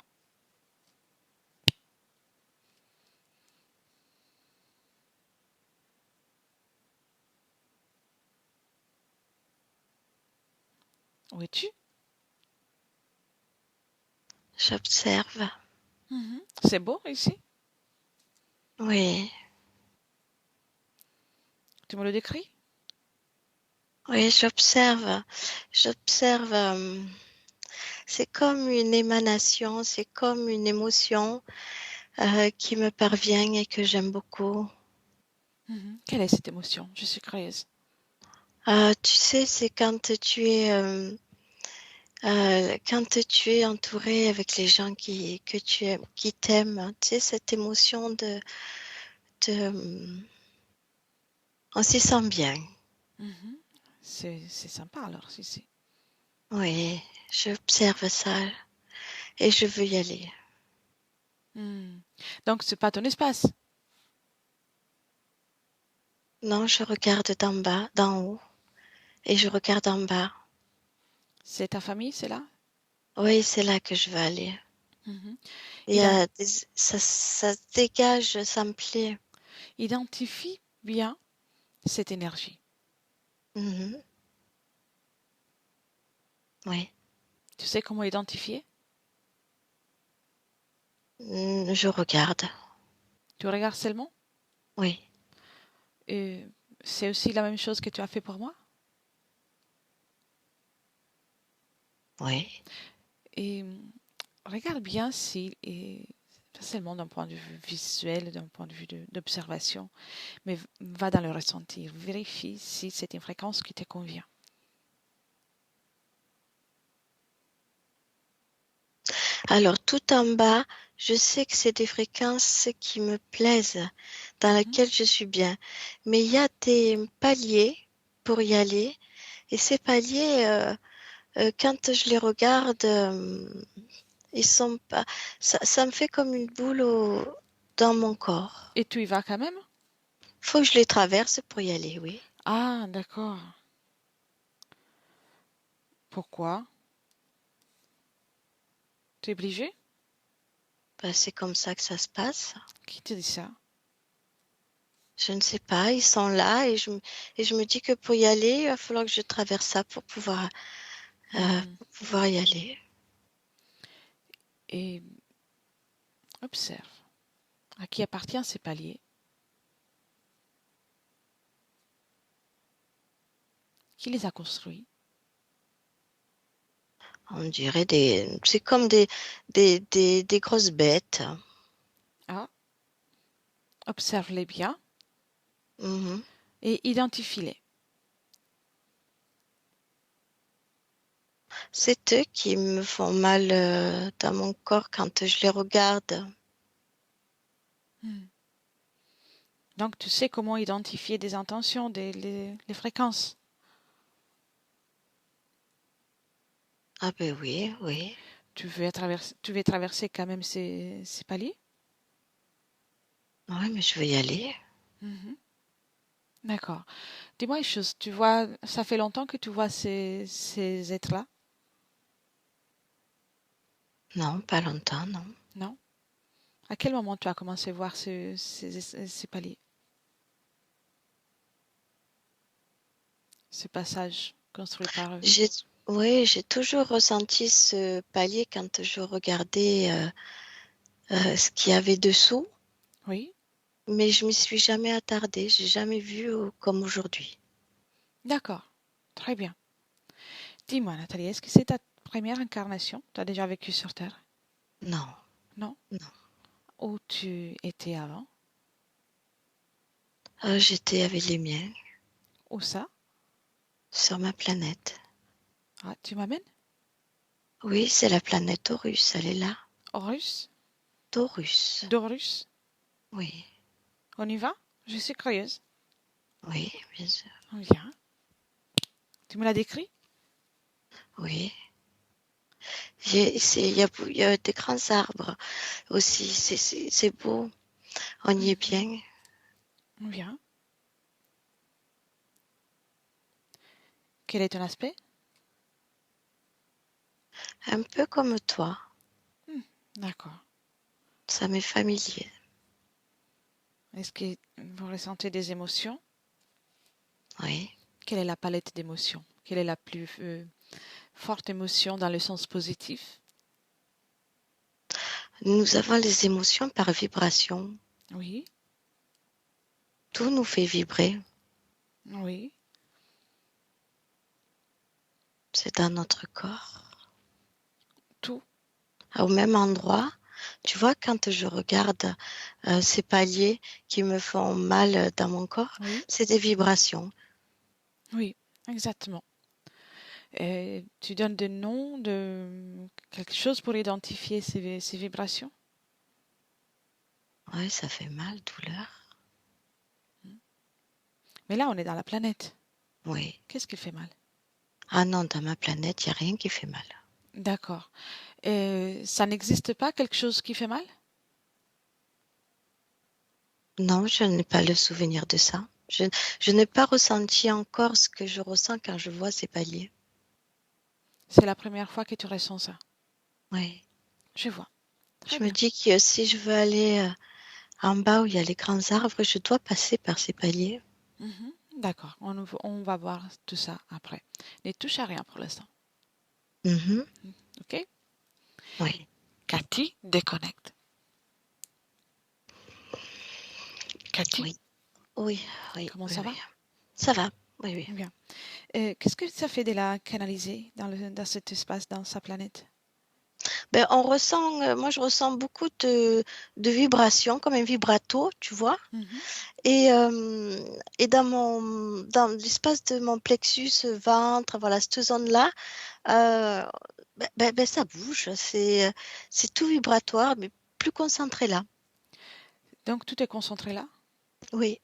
Où es-tu? J'observe. C'est beau ici? Oui. Tu me le décris? Oui, j'observe. J'observe. C'est comme une émanation, c'est comme une émotion qui me parvient et que j'aime beaucoup. Quelle est cette émotion? Je suis curieuse. Tu sais, c'est quand tu es entouré avec les gens que tu aimes, qui t'aiment. Tu sais, cette émotion de on s'y sent bien. Mhm. C'est sympa alors, si, si. Oui, j'observe ça et je veux y aller. Donc, c'est pas ton espace. Non, je regarde d'en bas, d'en haut, et je regarde en bas. C'est ta famille, c'est là? Oui, c'est là que je veux aller. Mhm. Il y a ça se dégage, ça me plaît. Identifie bien cette énergie. Mhm. Oui. Tu sais comment identifier? Je regarde. Tu regardes seulement? Oui. Et c'est aussi la même chose que tu as fait pour moi? Oui. Et regarde bien si, et pas seulement d'un point de vue visuel, d'un point de vue d'observation, mais va dans le ressenti. Vérifie si c'est une fréquence qui te convient. Alors, tout en bas, je sais que c'est des fréquences qui me plaisent, dans Mhm. lesquelles je suis bien. Mais il y a des paliers pour y aller. Et ces paliers, quand je les regarde, ils sont pas. Ça me fait comme une boule dans mon corps. Et tu y vas quand même? Faut que je les traverse pour y aller, oui. Ah, d'accord. Pourquoi? Tu es obligé? Ben, c'est comme ça que ça se passe. Qui te dit ça? Je ne sais pas, ils sont là et je me dis que pour y aller, il va falloir que je traverse ça Hmm. pour pouvoir y aller. Et observe. À qui appartient ces paliers? Qui les a construits? On dirait c'est comme des grosses bêtes. Ah, observe-les bien Mhm. et identifie-les. C'est eux qui me font mal dans mon corps quand je les regarde. Hmm. Donc, tu sais comment identifier des intentions, les fréquences. Ah ben oui, oui. Tu veux traverser quand même ces paliers? Oui, mais je vais y aller. Mhm. D'accord. Dis-moi une chose, tu vois, ça fait longtemps que tu vois ces êtres-là, Non, pas longtemps, non. non? À quel moment tu as commencé à voir ces paliers, ce passage construit par eux? J'ai, oui, j'ai toujours ressenti ce palier quand je regardais ce qu'il y avait dessous, Oui, mais je m'y suis jamais attardée. J'ai jamais vu comme aujourd'hui. d'accord. Très bien. Dis-moi, Nathalie, est-ce que c'est ta première incarnation? Tu as déjà vécu sur Terre? Non, Non? non. Où tu étais avant? J'étais avec les miens Où ça? sur ma planète. Ah, tu m'amènes? Oui, c'est la planète Taurus, elle est là. Horus? Taurus. Dorus? Oui, On y va? Je suis curieuse. oui, bien sûr. Viens. Tu me l'as décrit? Oui. Il y a des grands arbres aussi. C'est beau. On y est Mhm. bien. Viens. Quel est ton aspect? Un peu comme toi. Hmm, d'accord. Ça m'est familier. Est-ce que vous ressentez des émotions? Oui. Quelle est la palette d'émotions? Quelle est la plus forte émotion dans le sens positif? Nous avons les émotions par vibration. Oui, Tout nous fait vibrer. oui. C'est dans notre corps. Tout. Au même endroit. Tu vois, quand je regarde ces paliers qui me font mal dans mon corps, Oui, c'est des vibrations. oui, exactement. Et tu donnes des noms de quelque chose pour identifier ces vibrations? Oui, ça fait mal, douleur. Mais là, on est dans la planète. Oui. Qu'est-ce qui fait mal? Ah non, dans ma planète, il n'y a rien qui fait mal. D'accord. Et ça n'existe pas quelque chose qui fait mal? Non, je n'ai pas le souvenir de ça. Je n'ai pas ressenti encore ce que je ressens quand je vois ces paliers. C'est la première fois que tu ressens ça. Oui. Je vois. Très Je me bien. dis que si je veux aller en bas où il y a les grands arbres, je dois passer par ces paliers. Mhm. D'accord. On va voir tout ça après. Ne touche à rien pour l'instant. Mhm. OK? Oui, Cathy déconnecte. Cathy, oui, oui, oui, comment oui, ça va? oui. Ça va, oui, oui. Bien. Qu'est-ce que ça fait de la canaliser dans cet espace, dans sa planète? Ben, moi je ressens beaucoup de vibrations, comme un vibrato, tu vois. Mhm. Et dans l'espace de mon plexus ventre, voilà, cette zone-là, euh, ça bouge. C'est tout vibratoire, mais plus concentré là. Donc tout est concentré là. Oui.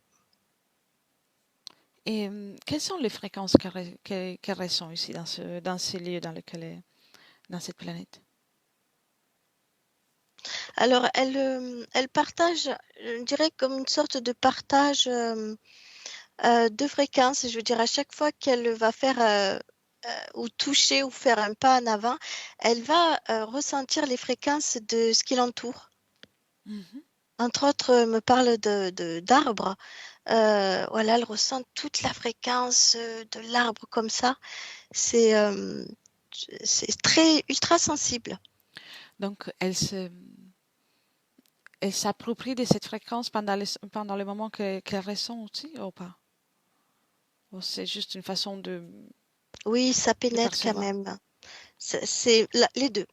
Et quelles sont les fréquences qu'elle ressent ici, dans ces lieux dans cette planète? Alors, elle partage, je dirais, comme une sorte de partage de fréquences. Je veux dire, à chaque fois qu'elle va faire ou toucher ou faire un pas en avant, elle va ressentir les fréquences de ce qui l'entoure. Mhm. Entre autres, me parle d'arbres. Voilà, elle ressent toute la fréquence de l'arbre comme ça. C'est c'est très ultra sensible. Donc elle s'approprie de cette fréquence pendant le moment qu'elle ressent aussi, ou pas? Ou c'est juste une façon Oui, ça de pénètre quand percevoir? même. Les deux.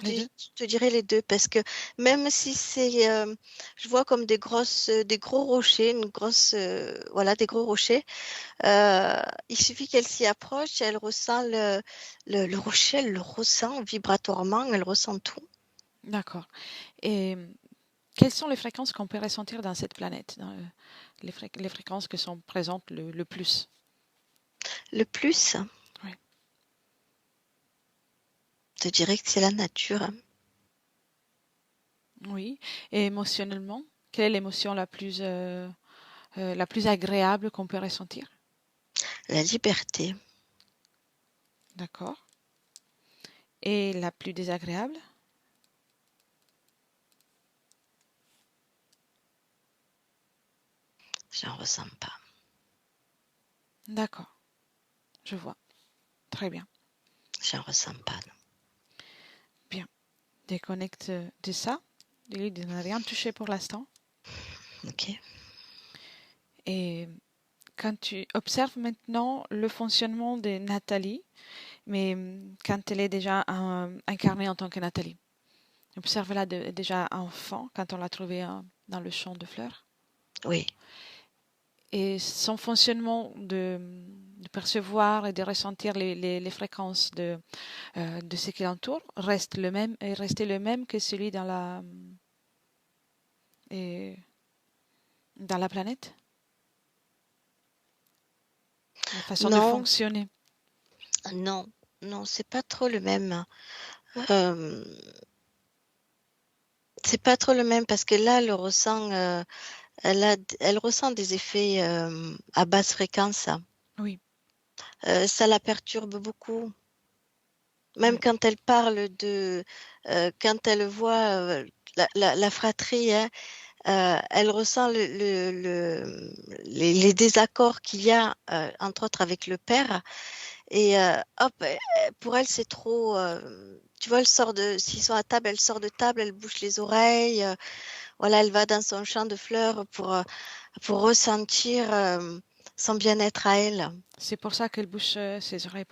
Les deux? Je te dirais les deux parce que même si je vois comme des gros rochers, voilà, des gros rochers. Il suffit qu'elle s'y approche, elle ressent le rocher, elle le ressent vibratoirement, elle ressent tout. D'accord. Et quelles sont les fréquences qu'on peut ressentir dans cette planète, les fréquences qui sont présentes le plus? Le plus, Oui. je te dirais que c'est la nature, hein. Oui. Et émotionnellement, quelle est l'émotion la plus agréable qu'on peut ressentir? La liberté. D'accord. Et la plus désagréable? J'en ressens pas. D'accord. Je vois. Très bien. J'en ressens pas, Bien. Déconnecte de ça. Dis-lui de ne rien toucher pour l'instant. non. Ok. Et quand tu observes maintenant le fonctionnement de Nathalie, mais quand elle est déjà incarnée en tant que Nathalie. Observe-la déjà enfant, quand on l'a trouvée dans le champ de fleurs. Oui. Et son fonctionnement de percevoir et de ressentir les fréquences de ce qui l'entoure reste le même, est resté le même que celui et, dans la planète. La façon de Non, fonctionner. non, non, c'est pas trop le même. Euh, c'est pas trop le même parce que là, elle ressent des effets à basse fréquence. Oui, Ça la perturbe beaucoup. Même oui. quand elle parle quand elle voit la fratrie, hein, elle ressent les désaccords qu'il y a, entre autres avec le père. Et hop, pour elle, c'est trop. Tu vois, s'ils sont à table, elle sort de table, elle bouche les oreilles. Voilà, elle va dans son champ de fleurs pour ressentir son bien-être à elle. C'est pour ça qu'elle bouche ses oreilles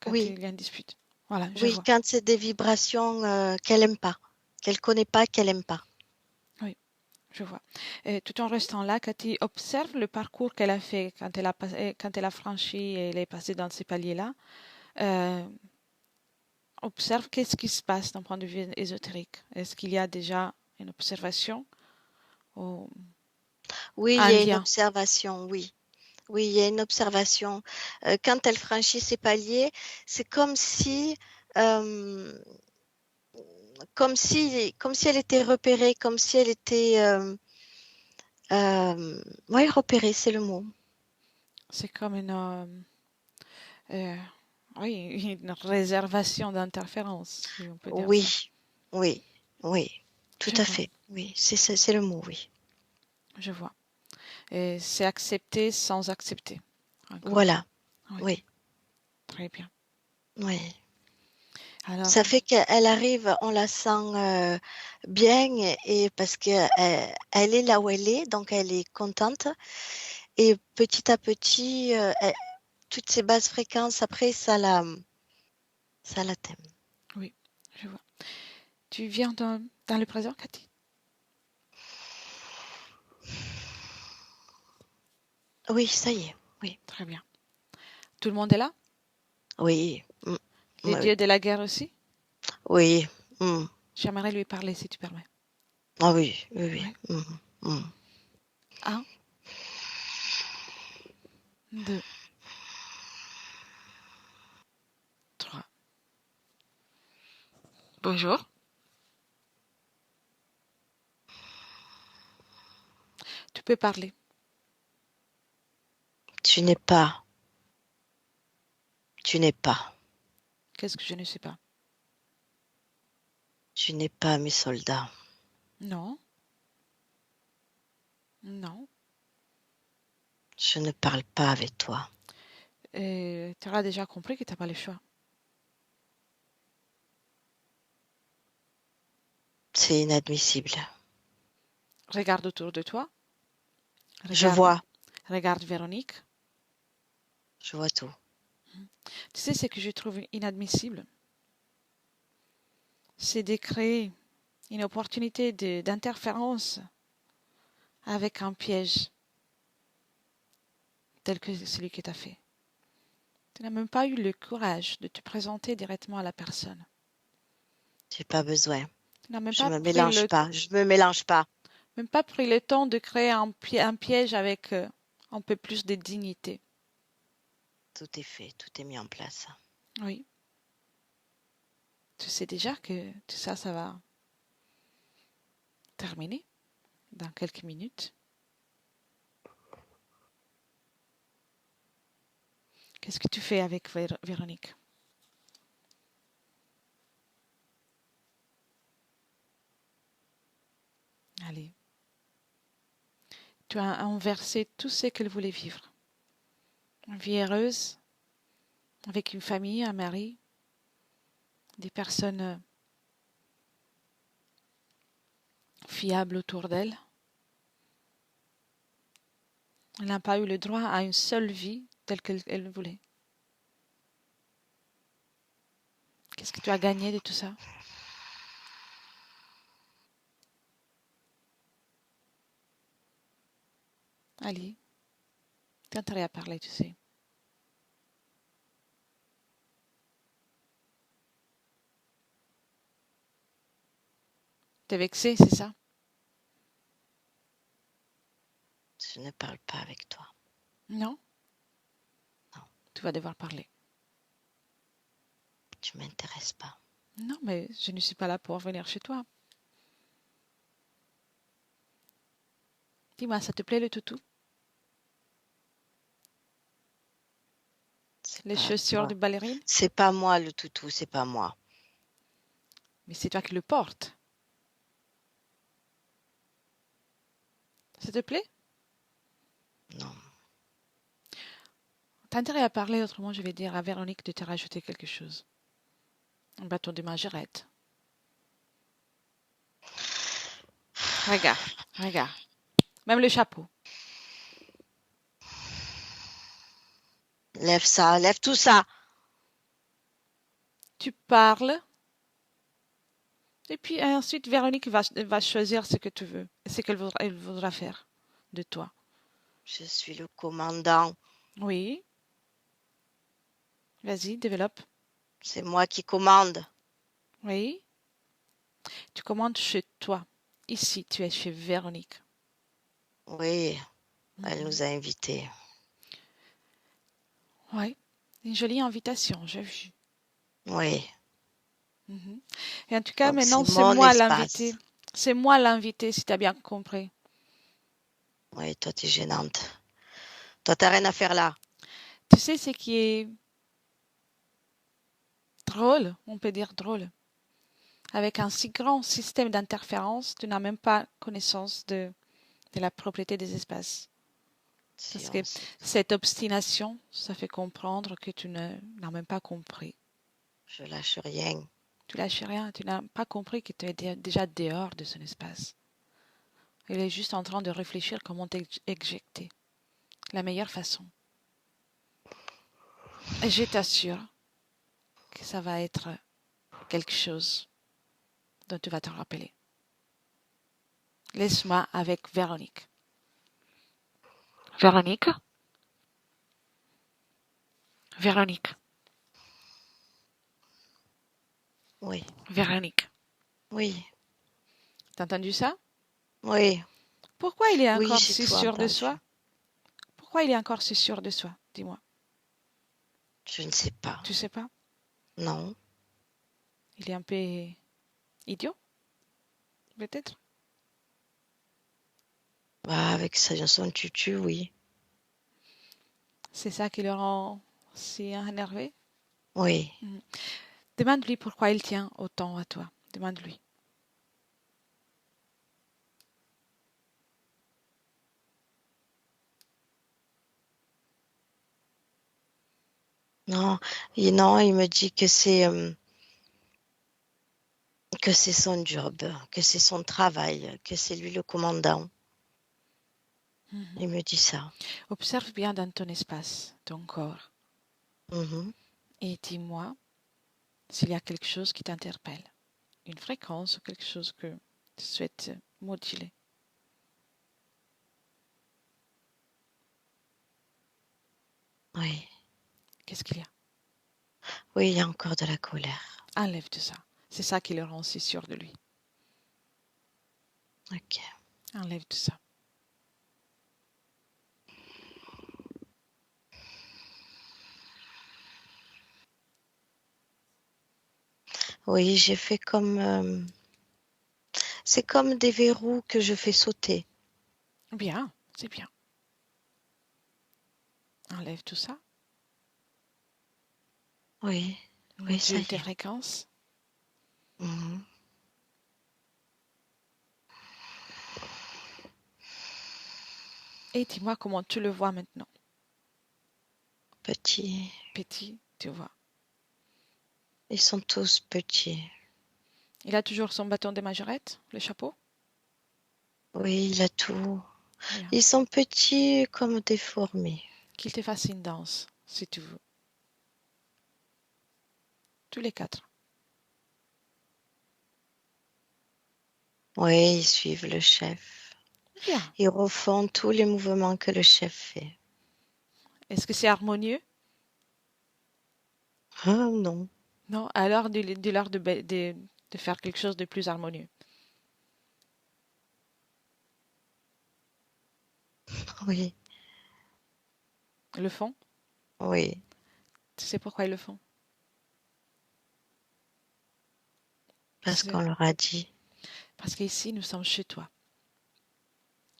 quand Oui, il y a une dispute. Voilà, je oui, vois. quand c'est des vibrations qu'elle aime pas, qu'elle connaît pas, qu'elle aime pas. Oui, je vois. Et tout en restant là, Cathy observe le parcours qu'elle a fait quand elle a franchi et elle est passée dans ces paliers-là. Euh, Observe qu'est-ce qui se passe d'un point de vue ésotérique. Est-ce qu'il y a déjà une observation ou Oui, il y un a une lien? observation, oui. Oui, il y a une observation. Quand elle franchit ses paliers, c'est euh, comme si elle était repérée, comme si elle était, ouais, repérée, c'est le mot. C'est comme euh, oui, une réservation d'interférence, si on peut dire ça. Oui, oui, oui, tout Je à vois, fait. Oui, c'est le mot, oui. je vois. Et c'est accepter sans accepter. Encore. Voilà, Oui, oui, très bien. oui. Alors, Ça fait qu'elle arrive, on la sent bien et parce qu'elle elle est là où elle est, donc elle est contente. Et petit à petit, toutes ces basses fréquences, après, ça la t'aime. oui, je vois. Tu viens dans le présent, Cathy? Oui, ça y est. Oui, Très bien. Tout le monde est là? oui, Les oui, dieux de la guerre aussi? oui. Mm. J'aimerais lui parler si tu permets. Ah oui, oui, Oui. oui. Mm. 1, 2, 3. Bonjour. Tu peux parler. Tu n'es pas, tu n'es pas, Qu'est-ce que je ne sais pas? tu n'es pas mes soldats. Non, non. Je ne parle pas avec toi. Tu auras déjà compris que tu n'as pas le choix. C'est inadmissible. Regarde autour de toi. Je Regarde, vois, regarde Véronique. je vois tout. Tu sais ce que je trouve inadmissible? C'est de créer une opportunité d'interférence avec un piège tel que celui que tu as fait. Tu n'as même pas eu le courage de te présenter directement à la personne. J'ai pas besoin. Tu n'as même Je pas me pris mélange pas. Je me mélange pas. même pas pris le temps de créer un piège avec un peu plus de dignité. Tout est fait, tout est mis en place. Oui, tu sais déjà que tout ça, ça va terminer dans quelques minutes. Qu'est-ce que tu fais avec Véronique? Allez, tu as inversé tout ce qu'elle voulait vivre. Une vie heureuse, avec une famille, un mari, des personnes fiables autour d'elle. Elle n'a pas eu le droit à une seule vie telle qu'elle voulait. Qu'est-ce que tu as gagné de tout ça? Allez, t'as intérêt à parler, tu sais. T'es vexé, c'est ça? Je ne parle pas avec toi. Non? Non. Tu vas devoir parler. Tu m'intéresses pas. Non, mais je ne suis pas là pour venir chez toi. Dis-moi, ça te plaît le toutou? Les chaussures de ballerine? C'est pas moi le toutou, c'est pas moi. Mais c'est toi qui le portes. Ça te plaît? Non. T'as intérêt à parler, autrement je vais dire à Véronique de te rajouter quelque chose. Un bâton de mangerette. Regarde, regarde. Même le chapeau. Lève ça, lève tout ça. Tu parles. Et puis ensuite, Véronique va choisir ce que tu veux. Ce elle voudra faire de toi. Je suis le commandant. Oui. Vas-y, développe. C'est moi qui commande. Oui. Tu commandes chez toi. Ici, tu es chez Véronique. Oui, elle nous a invités. Oui. Une jolie invitation, j'ai vu. Oui. Et en tout cas, Donc maintenant, c'est c'est mon moi espace. l'invité. C'est moi l'invité, si tu as bien compris. Oui, toi, t'es gênante. Toi, t'as rien à faire là. Tu sais ce qui est drôle, on peut dire drôle. Avec un si grand système d'interférence, tu n'as même pas connaissance de la propriété des espaces. Si, Parce que on sait. cette obstination, ça fait comprendre que tu n'as même pas compris. Je lâche rien. Tu lâches rien, tu n'as pas compris que tu es déjà dehors de son espace. Il est juste en train de réfléchir comment t'éjecter. La meilleure façon. Et je t'assure que ça va être quelque chose dont tu vas te rappeler. Laisse-moi avec Véronique. Véronique? Véronique. Oui, Véronique. oui, T'as entendu ça? oui, Pourquoi il est oui, encore j'ai si tout sûr de entendu. soi? Pourquoi il est encore si sûr de soi? Dis-moi. Je ne sais pas. Tu sais pas? Non. Il est un peu idiot, peut-être? Bah, avec son tutu, oui. C'est ça qui le rend si énervé? Oui. Mhm. Demande-lui pourquoi il tient autant à toi. Demande-lui. Non, non, il me dit que c'est son job, que c'est son travail, que c'est lui le commandant. Mhm. Il me dit ça. Observe bien dans ton espace, ton corps, Mhm. et dis-moi s'il y a quelque chose qui t'interpelle. Une fréquence ou quelque chose que tu souhaites moduler. Oui. Qu'est-ce qu'il y a? Oui, il y a encore de la colère. Enlève tout ça. C'est ça qui le rend si sûr de lui. Ok. Enlève tout ça. Oui, j'ai fait comme... c'est comme des verrous que je fais sauter. Bien, c'est bien. Enlève tout ça. Oui, oui, ça Module y tes est. fréquences. Mhm. Et dis-moi comment tu le vois maintenant. Petit. Petit, tu vois. Ils sont tous petits. Il a toujours son bâton de majorette, le chapeau. Oui, il a tout. Bien. Ils sont petits comme des fourmis. Qu'il te fasse une danse, si tu veux. Tous les quatre. Oui, ils suivent le chef. Bien. Ils refont tous les mouvements que le chef fait. Est-ce que c'est harmonieux? Ah non. Non, alors dis-leur de faire quelque chose de plus harmonieux. Oui, Le font? oui. Tu sais pourquoi ils le font? Parce C'est qu'on leur a dit. parce qu'ici, nous sommes chez toi.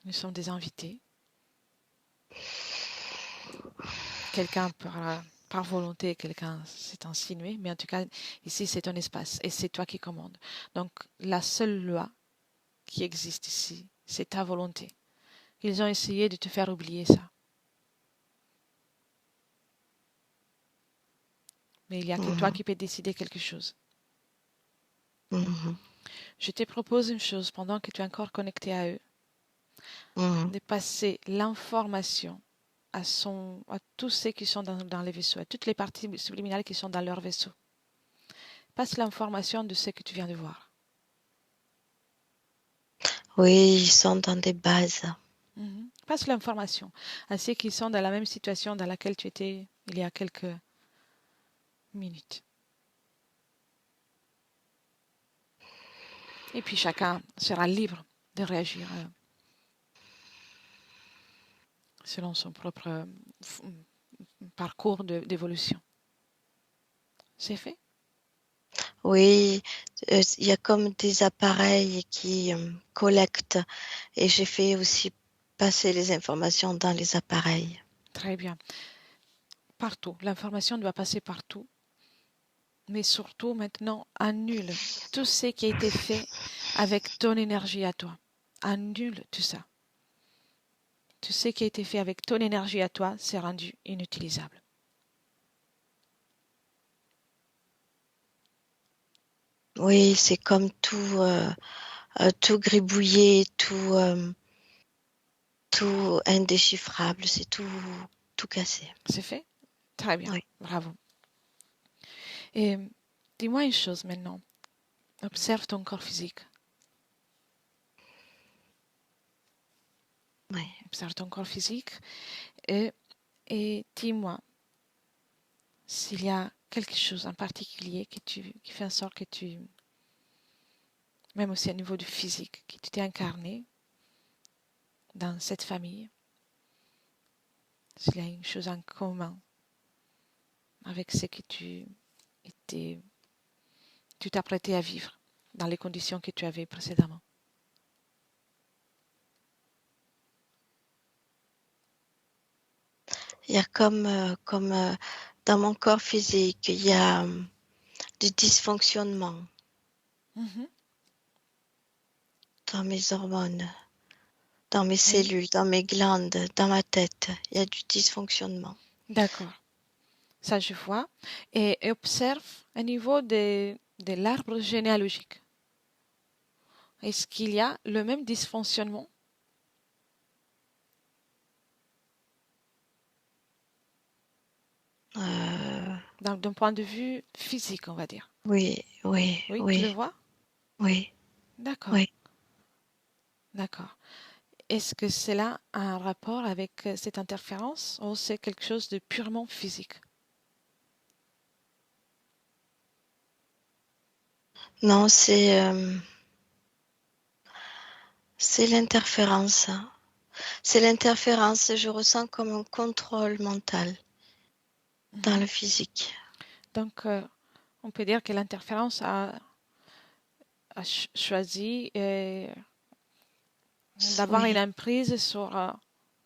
Nous sommes des invités. Quelqu'un par volonté, quelqu'un s'est insinué, mais en tout cas, ici, c'est ton espace et c'est toi qui commandes. Donc, la seule loi qui existe ici, c'est ta volonté. Ils ont essayé de te faire oublier ça. Mais il n'y a que toi Mhm, qui peux décider quelque chose. mhm, Je te propose une chose pendant que tu es encore connecté à eux, mhm. de passer l'information à tous ceux qui sont dans les vaisseaux, à toutes les parties subliminales qui sont dans leur vaisseau. Passe l'information de ce que tu viens de voir. Oui, ils sont dans des bases. Passe l'information à ceux qui sont dans la même situation dans laquelle tu étais il y a quelques minutes. Et puis chacun sera libre de réagir selon son propre parcours d'évolution. C'est fait? Oui, il y a comme des appareils qui collectent et j'ai fait aussi passer les informations dans les appareils. Très bien. Partout. L'information doit passer partout. Mais surtout maintenant, annule tout ce qui a été fait avec ton énergie à toi. Annule tout ça. Tout ce qui a été fait avec ton énergie à toi s'est rendu inutilisable. Oui, c'est comme tout gribouillé, tout indéchiffrable, c'est tout cassé. C'est fait? Très bien, Oui, bravo. Et dis-moi une chose maintenant. Observe ton corps physique. oui. Observe ton corps physique et, et dis-moi s'il y a quelque chose en particulier qui fait en sorte que même aussi au niveau du physique, que tu t'es incarné dans cette famille, s'il y a une chose en commun avec ce que étais, tu t'apprêtais à vivre dans les conditions que tu avais précédemment. Il y a comme dans mon corps physique, il y a du dysfonctionnement Mhm. dans mes hormones, dans mes Oui, cellules, dans mes glandes, dans ma tête. Il y a du dysfonctionnement. d'accord. Ça, je vois. Et observe au niveau de l'arbre généalogique. Est-ce qu'il y a le même dysfonctionnement Euh, d'un point de vue physique, on va dire? oui, oui, Oui, tu le oui, vois? oui, D'accord, oui. d'accord. Est-ce que cela a un rapport avec cette interférence ou c'est quelque chose de purement physique? Non, c'est l'interférence. C'est l'interférence. Je ressens comme un contrôle mental dans Mhm. le physique. Donc, on peut dire que l'interférence a choisi d'avoir une Oui, emprise sur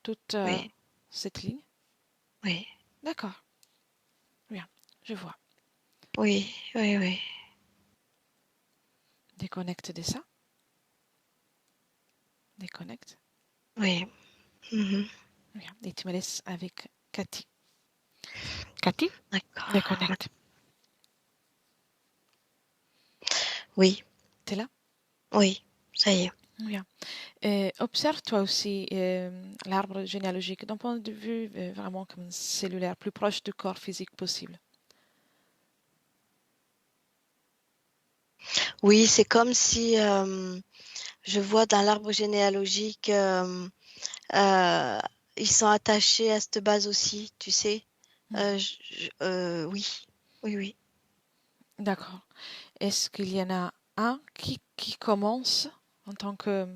toute oui, cette ligne. oui, D'accord, bien, je vois. oui, oui, oui. Déconnecte de ça, déconnecte. Oui. Mhm. Bien. Et tu me laisses avec Cathy. Cathy, D'accord. déconnecte. Oui, T'es là? oui, ça y est. Bien. Observe toi aussi l'arbre généalogique d'un point de vue vraiment comme cellulaire, plus proche du corps physique possible. Oui, c'est comme si je vois dans l'arbre généalogique, euh, ils sont attachés à cette base aussi, tu sais. Mhm. Oui, oui, oui. D'accord. Est-ce qu'il y en a un qui commence en tant que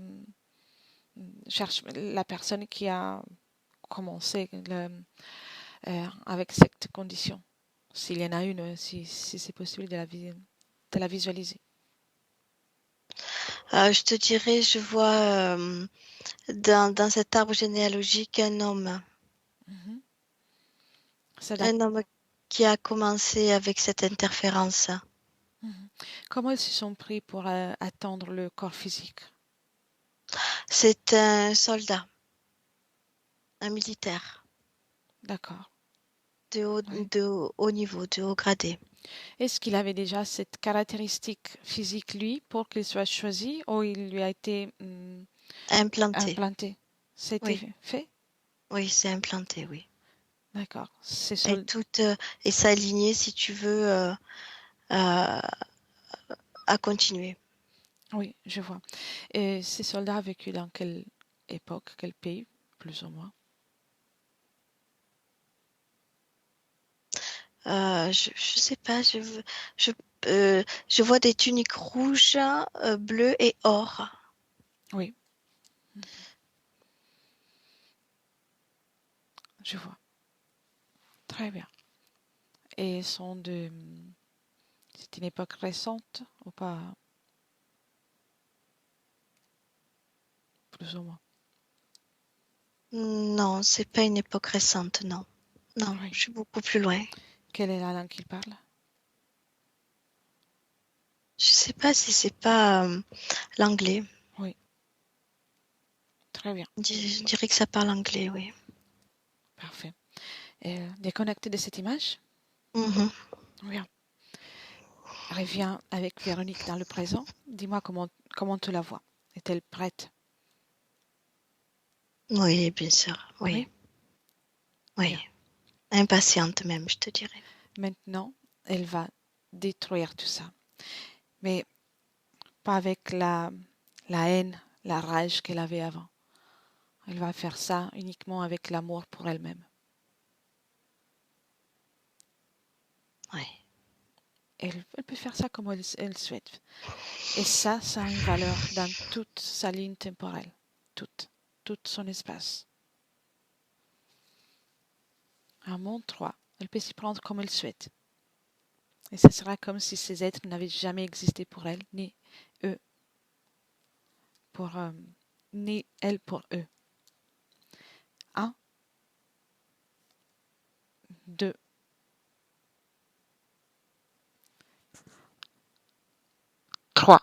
cherche la personne qui a commencé avec cette condition? S'il y en a une, si c'est possible de la visualiser. Je te dirais, je vois dans cet arbre généalogique Mhm. Ça date. un homme qui a commencé avec cette interférence. Mhm. Comment ils se sont pris pour attendre le corps physique? C'est un soldat, un militaire D'accord. Oui. de haut niveau, de haut gradé. Est-ce qu'il avait déjà cette caractéristique physique, lui, pour qu'il soit choisi, ou il lui a été Implanté. implanté? C'était Oui, fait? oui, c'est implanté, oui. D'accord. C'est Et sol... et s'aligner, si tu veux, à, à continuer. Oui, je vois. Et ces soldats ont vécu dans quelle époque, quel pays, plus ou moins? Je sais pas, je, je vois des tuniques rouges, bleues et or. Oui, je vois. Très bien. Et sont de... C'est une époque récente ou pas, plus ou moins? Non, c'est pas une époque récente, non. Non, Oui. je suis beaucoup plus loin. Quelle est la langue qu'il parle? Je sais pas si c'est pas l'anglais. Oui, très bien. Je dirais que ça parle anglais, oui. Parfait. Déconnecté de cette image? Mhm. Bien. Reviens avec Véronique dans le présent. Dis-moi comment tu la vois. Est-elle prête? Oui, bien sûr. Oui, oui. Bien. Impatiente même, je te dirais. Maintenant, elle va détruire tout ça. Mais pas avec la haine, la rage qu'elle avait avant. Elle va faire ça uniquement avec l'amour pour elle-même. Oui. Elle peut faire ça comme elle souhaite. Et ça a une valeur dans toute sa ligne temporelle. Tout son espace. Un monde 3, elle peut s'y prendre comme elle souhaite. Et ce sera comme si ces êtres n'avaient jamais existé pour elle, ni eux pour ni elle pour eux. 1, 2, 3.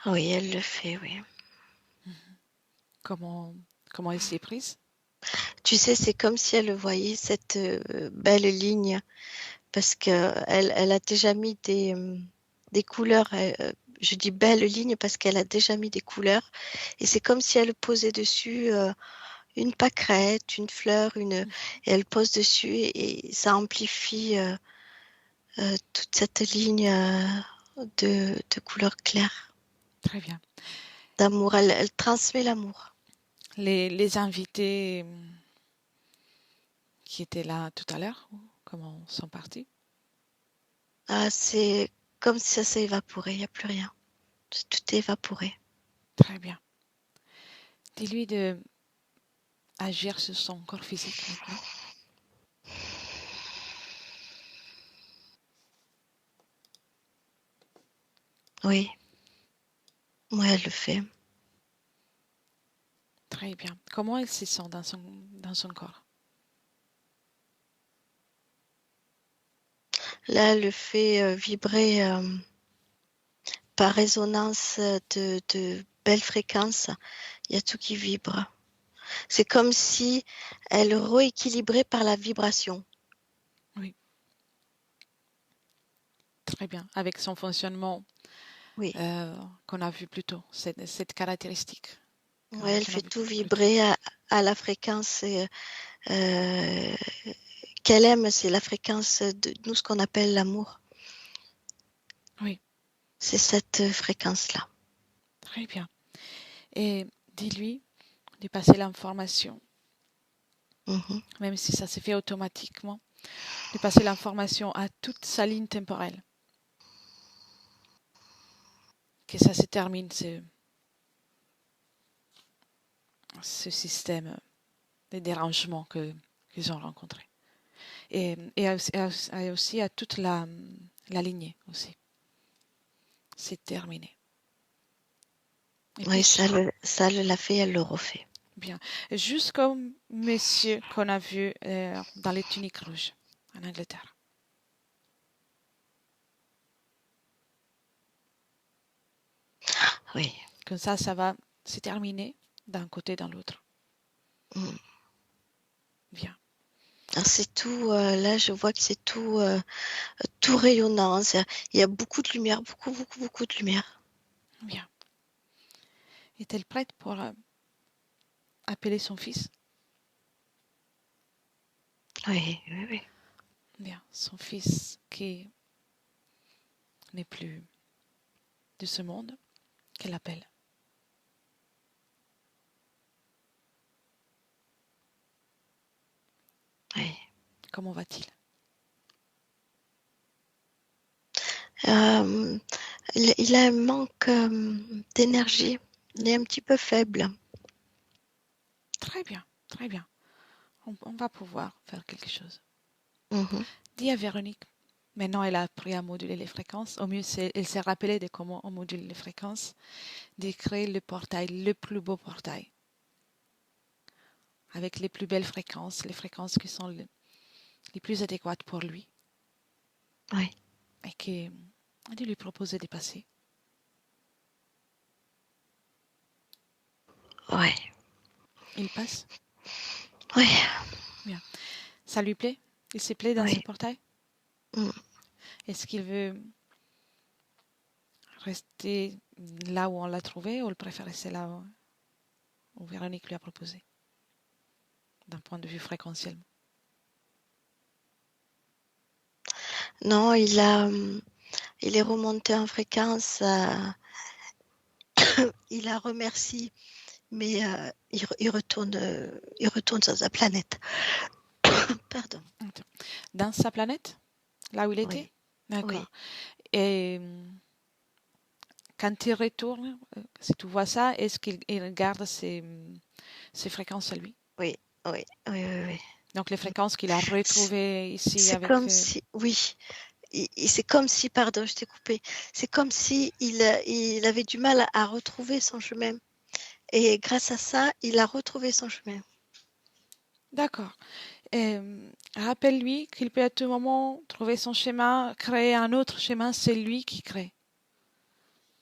Oui, elle le fait, oui. Comment elle s'y est prise? Tu sais, c'est comme si elle voyait cette belle ligne, parce qu'elle a déjà mis des couleurs. Je dis belle ligne parce qu'elle a déjà mis des couleurs. Et c'est comme si elle posait dessus une pâquerette, une fleur, et elle pose dessus et ça amplifie toute cette ligne de couleur claire, Très bien. d'amour. Elle transmet l'amour. Les invités qui étaient là tout à l'heure, comment sont partis? Ah, c'est comme si ça s'est évaporé, il n'y a plus rien. Tout est évaporé. Très bien. Dis-lui de agir sur son corps physique maintenant. Oui, oui, elle le fait. Très bien. Comment elle se sent dans son corps? Là, elle le fait vibrer par résonance de belles fréquences. Il y a tout qui vibre. C'est comme si elle rééquilibrait par la vibration. Oui. Très bien. Avec son fonctionnement Oui. qu'on a vu plus tôt, cette caractéristique. Ouais, elle qu'on a fait vu tout plus tôt. vibrer à la fréquence qu'elle aime, c'est la fréquence de nous, ce qu'on appelle l'amour. Oui, C'est cette fréquence-là. très bien. Et dis-lui de passer l'information, Mhm. même si ça se fait automatiquement, de passer l'information à toute sa ligne temporelle. Que ça se termine, ce système de dérangement qu'ils ont rencontré. Et aussi à toute la lignée aussi. C'est terminé. Et Oui, puis, ça l'a fait, elle le refait. bien. Juste comme monsieur qu'on a vu dans les tuniques rouges en Angleterre. Oui. Comme ça va se terminer d'un côté dans l'autre. Mm. Bien. Alors, c'est tout, là je vois que c'est tout rayonnant. Il y a beaucoup de lumière, beaucoup, beaucoup, beaucoup de lumière. Bien. Est-elle prête pour appeler son fils? Oui, oui, oui. Bien. Son fils qui n'est plus de ce monde, qu'elle appelle. Oui. Comment va-t-il? Il a un manque d'énergie. Il est un petit peu faible. Très bien, très bien. On va pouvoir faire quelque chose. Mhm. Dis à Véronique. Maintenant, elle a appris à moduler les fréquences. Au mieux, elle s'est rappelée de comment on module les fréquences, de créer le portail, le plus beau portail, avec les plus belles fréquences, les fréquences qui sont les plus adéquates pour lui, Oui, et de lui proposer de passer. oui, Il passe? oui. Bien. Ça lui plaît? Il se plaît dans ce Oui. portail? Mm. Est-ce qu'il veut rester là où on l'a trouvé ou il préfère rester là où Véronique lui a proposé, d'un point de vue fréquentiel? Non, il est remonté en fréquence. Il a remercié, mais il retourne sur sa planète. Pardon. Dans sa planète? Là où il était? Oui, oui, D'accord. Et quand il retourne, si tu vois ça, est-ce qu'il garde ses fréquences à lui? oui, oui, oui, oui, oui. Donc les fréquences qu'il a retrouvées ici C'est avec... comme si, oui, c'est comme si, pardon, je t'ai coupé. C'est comme si il avait du mal à retrouver son chemin. Et grâce à ça, il a retrouvé son chemin. D'accord. Et, rappelle-lui qu'il peut à tout moment trouver son schéma, créer un autre schéma, c'est lui qui crée.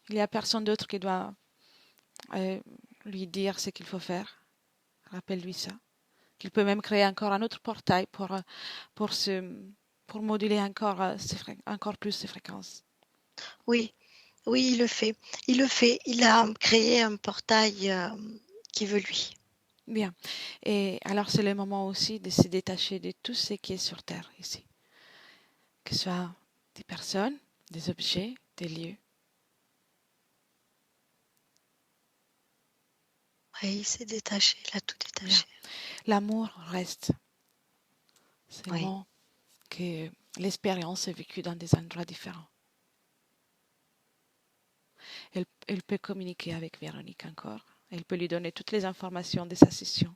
Il n'y a personne d'autre qui doit euh, lui dire ce qu'il faut faire. Rappelle-lui ça. Qu'il peut même créer encore un autre portail pour, pour moduler encore, encore plus ses fréquences. Oui, oui, il le fait. Il le fait. Il a créé un portail qui veut lui. Bien. Et alors c'est le moment aussi de se détacher de tout ce qui est sur Terre ici. Que ce soit des personnes, des objets, des lieux. Oui, il s'est détaché. Il a tout détaché. L'amour reste. Oui. Seulement que l'expérience est vécue dans des endroits différents. Elle peut communiquer avec Véronique encore. Elle peut lui donner toutes les informations de sa session.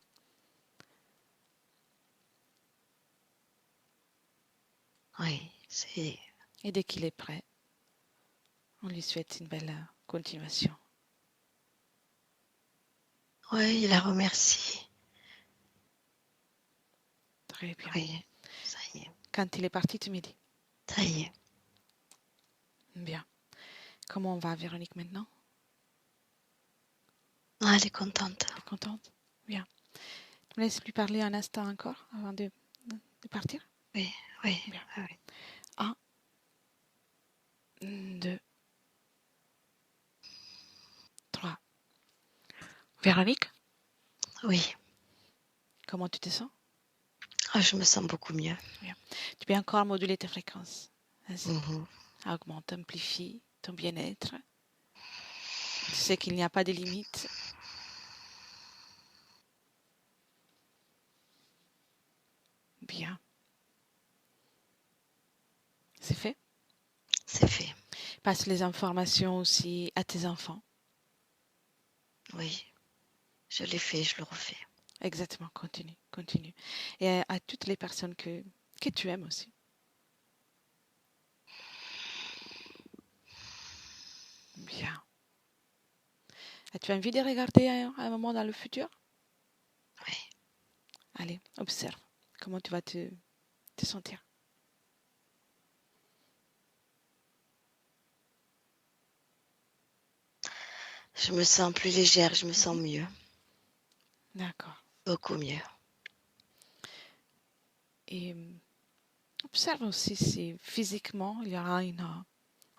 Oui, c'est. Et dès qu'il est prêt, on lui souhaite une belle continuation. Oui, il a remercié. Très bien. Oui, ça y est. Quand il est parti, tu me dis. Ça y est. Bien. Comment va Véronique maintenant? Ah, elle est contente. Elle est contente? Bien. Tu me laisses lui parler un instant encore avant de partir? Oui, oui, Bien. oui. 1, 2, 3. Véronique, Oui. comment tu te sens? Ah, je me sens beaucoup mieux. Bien. Tu peux encore moduler tes fréquences. Vas-y. Mhm. Augmente, amplifie ton bien-être. Tu sais qu'il n'y a pas de limites. Bien. C'est fait. C'est fait. Passe les informations aussi à tes enfants. Oui. Je l'ai fait, je le refais. Exactement. Continue, continue. Et à toutes les personnes que tu aimes aussi. Bien. As-tu envie de regarder un moment dans le futur? Oui. Allez, observe. Comment tu vas te sentir? Je me sens plus légère, je me sens mieux. D'accord. Beaucoup mieux. Et observe aussi si physiquement il y aura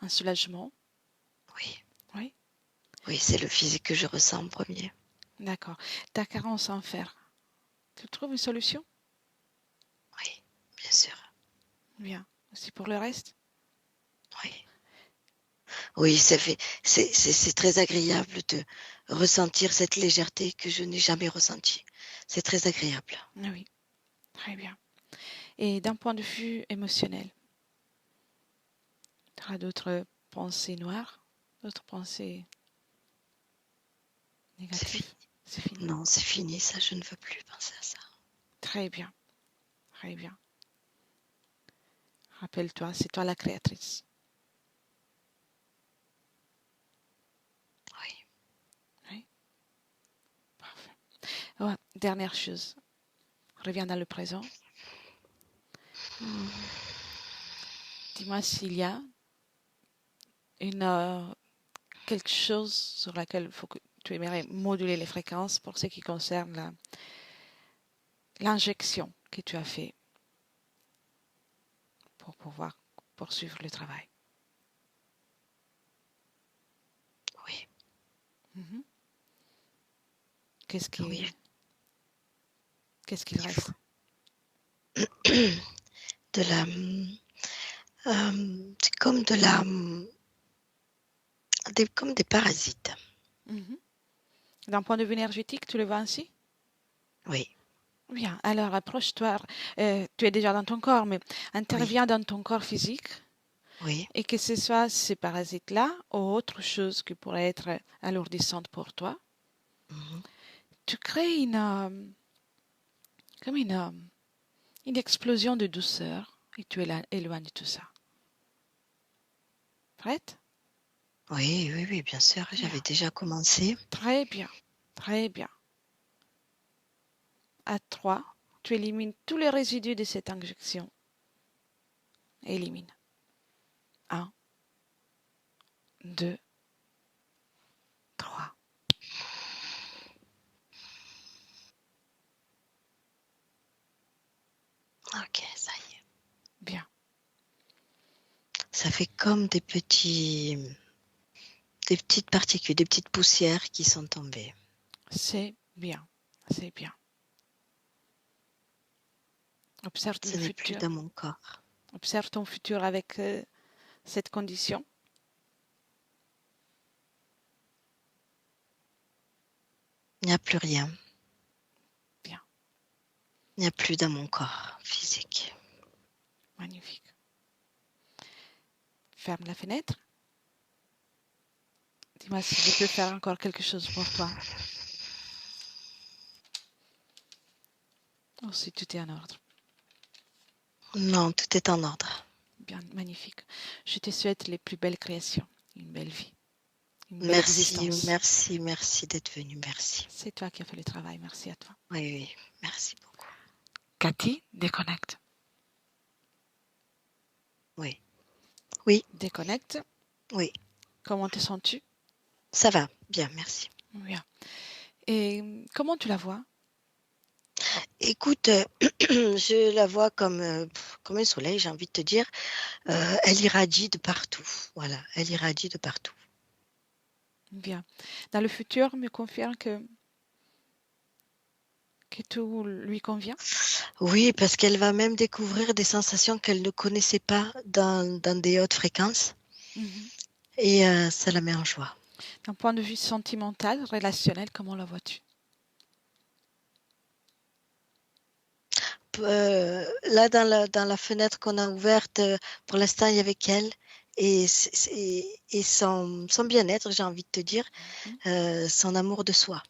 un soulagement. Oui. Oui, Oui, c'est le physique que je ressens en premier. d'accord. Ta carence en fer, tu trouves une solution? Oui, bien sûr. Bien. Aussi pour le reste? Oui. Oui, c'est très agréable de ressentir cette légèreté que je n'ai jamais ressentie. C'est très agréable. Oui, très bien. Et d'un point de vue émotionnel, tu auras d'autres pensées noires, d'autres pensées C'est négatives? fini. C'est fini. Non, c'est fini, ça, je ne veux plus penser à ça. Très bien, très bien. Rappelle-toi, c'est toi la créatrice. Oui. Oui, parfait. Ouais, dernière chose, reviens dans le présent. Dis-moi s'il y a une, quelque chose sur laquelle il faut que tu aimerais moduler les fréquences pour ce qui concerne l'injection que tu as fait pouvoir poursuivre le travail. Oui, Mhm. Qu'est-ce oui. qu'il Il reste? faut de la, c'est comme comme des parasites. Mhm. D'un point de vue énergétique, tu le vois ainsi? Oui, Bien, alors approche-toi, tu es déjà dans ton corps, mais oui, interviens dans ton corps physique oui, et que ce soit ces parasites-là ou autre chose qui pourrait être alourdissante pour toi, mhm. tu crées comme une explosion de douceur et tu éloignes tout ça. Prête? Oui, oui, oui, bien sûr, Bien, j'avais déjà commencé. très bien, très bien. À 3, tu élimines tous les résidus de cette injection. Élimine. 1, 2, 3. Ok, ça y est. Bien, Ça fait comme des petites particules, des petites poussières qui sont tombées. c'est bien, c'est bien. Observe le Ce n'est plus futur. dans mon corps. Observe ton futur avec cette condition. Il n'y a plus rien. Bien, Il n'y a plus dans mon corps physique. magnifique. Ferme la fenêtre. Dis-moi si je peux faire encore quelque chose pour toi. Oh, si tout est en ordre. Non, tout est en ordre. Bien, magnifique. Je te souhaite les plus belles créations, une belle vie, une belle Merci, existence. merci, merci d'être venu. Merci. C'est toi qui as fait le travail. Merci à toi. Oui, oui, merci beaucoup. Cathy, déconnecte. Oui, oui, Déconnecte. oui. Comment te sens-tu? Ça va, bien, merci. Bien. Et comment tu la vois? Écoute, je la vois comme un soleil, j'ai envie de te dire. Elle irradie de partout. Voilà, elle irradie de partout. Bien. Dans le futur, me confirme que tout lui convient? Oui, parce qu'elle va même découvrir des sensations qu'elle ne connaissait pas dans des hautes fréquences Mhm. et ça la met en joie. D'un point de vue sentimental, relationnel, comment la vois-tu? Là, dans la fenêtre qu'on a ouverte, pour l'instant, il y avait qu'elle et son bien-être, j'ai envie de te dire, Mhm. son amour de soi.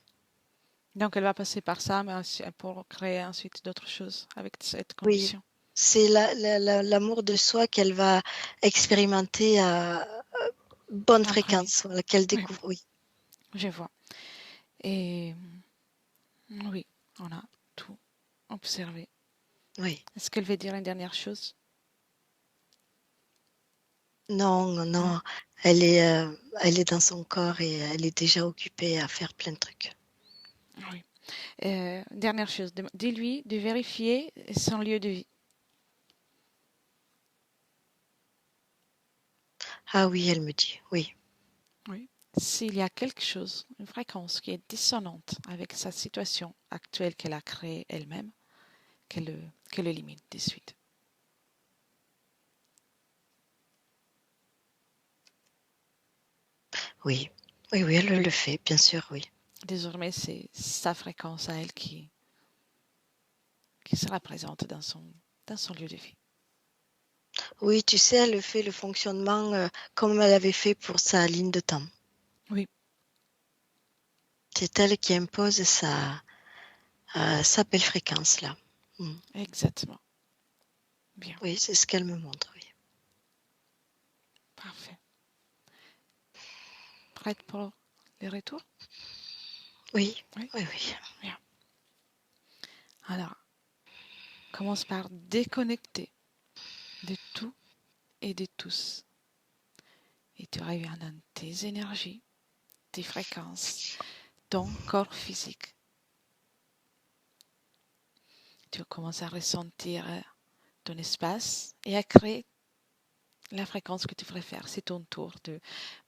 Donc, elle va passer par ça, mais pour créer ensuite d'autres choses avec cette Oui, condition. c'est l'amour de soi qu'elle va expérimenter à bonne En premier. fréquence, voilà, qu'elle Oui, découvre. Oui, je vois. Et oui, on a tout observé. oui. Est-ce qu'elle veut dire une dernière chose? Non, Non? non, elle est dans son corps et elle est déjà occupée à faire plein de trucs. Oui. Dernière chose, dis-lui de vérifier son lieu de vie. Ah oui, elle me dit, oui, Oui. S'il y a quelque chose, une fréquence qui est dissonante avec sa situation actuelle qu'elle a créée elle-même, qu'elle élimine de suite. oui, oui, oui, elle le fait, bien sûr, oui. Désormais, c'est sa fréquence à elle qui sera présente dans son lieu de vie. Oui, tu sais, elle fait le fonctionnement comme elle avait fait pour sa ligne de temps. Oui, C'est elle qui impose sa belle fréquence là. Mm. exactement. Bien, Oui, c'est ce qu'elle me montre, oui. parfait. Prête pour les retours? Oui, Oui, oui, oui. bien. Alors, commence par déconnecter de tout et de tous. Et tu reviens dans tes énergies, tes fréquences, ton corps physique. Tu commences à ressentir ton espace et à créer la fréquence que tu préfères. C'est ton tour de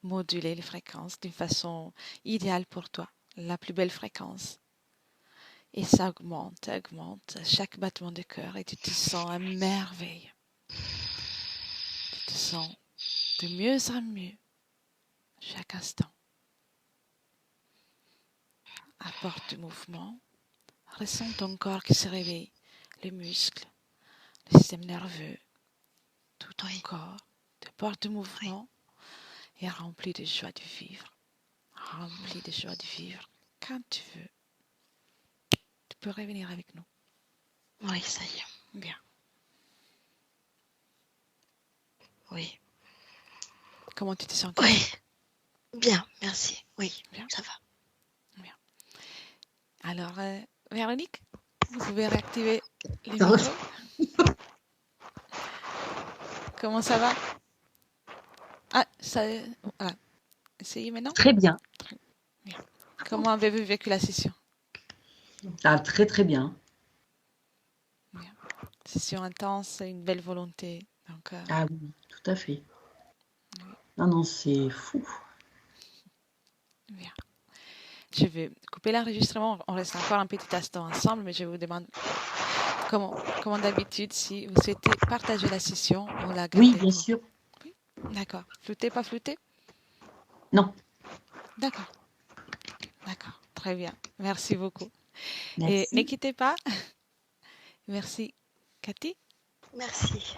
moduler les fréquences d'une façon idéale pour toi, la plus belle fréquence. Et ça augmente, augmente chaque battement de cœur et tu te sens à merveille. Tu te sens de mieux en mieux chaque instant. Apporte du mouvement, ressens ton corps qui se réveille, les muscles, le système nerveux, tout ton corps te porte de mouvement et rempli de joie de vivre. Rempli de joie de vivre. Quand tu veux, tu peux revenir avec nous. Oui, ça y est. Bien. Oui. Comment tu te sens? Oui. Bien, merci. Oui, Bien. ça va. Bien. Alors, Véronique, vous pouvez réactiver les Ça va. micros. Comment ça va? Ah, ça... Voilà. Essayez maintenant. Très bien. Bien. Comment avez-vous vécu la session? Ah, très très bien. Bien. Session intense, une belle volonté. Donc, Ah oui, tout à fait. oui. Non, non, c'est fou. Bien. Je vais couper l'enregistrement. On reste encore un petit instant ensemble, mais je vous demande, comme d'habitude, si vous souhaitez partager la session, on la garde. Oui, bien sûr. Oui, d'accord. Flouté, pas flouté? Non. D'accord. D'accord. Très bien. Merci beaucoup. Merci. Et ne quittez pas. Merci, Cathy. Merci.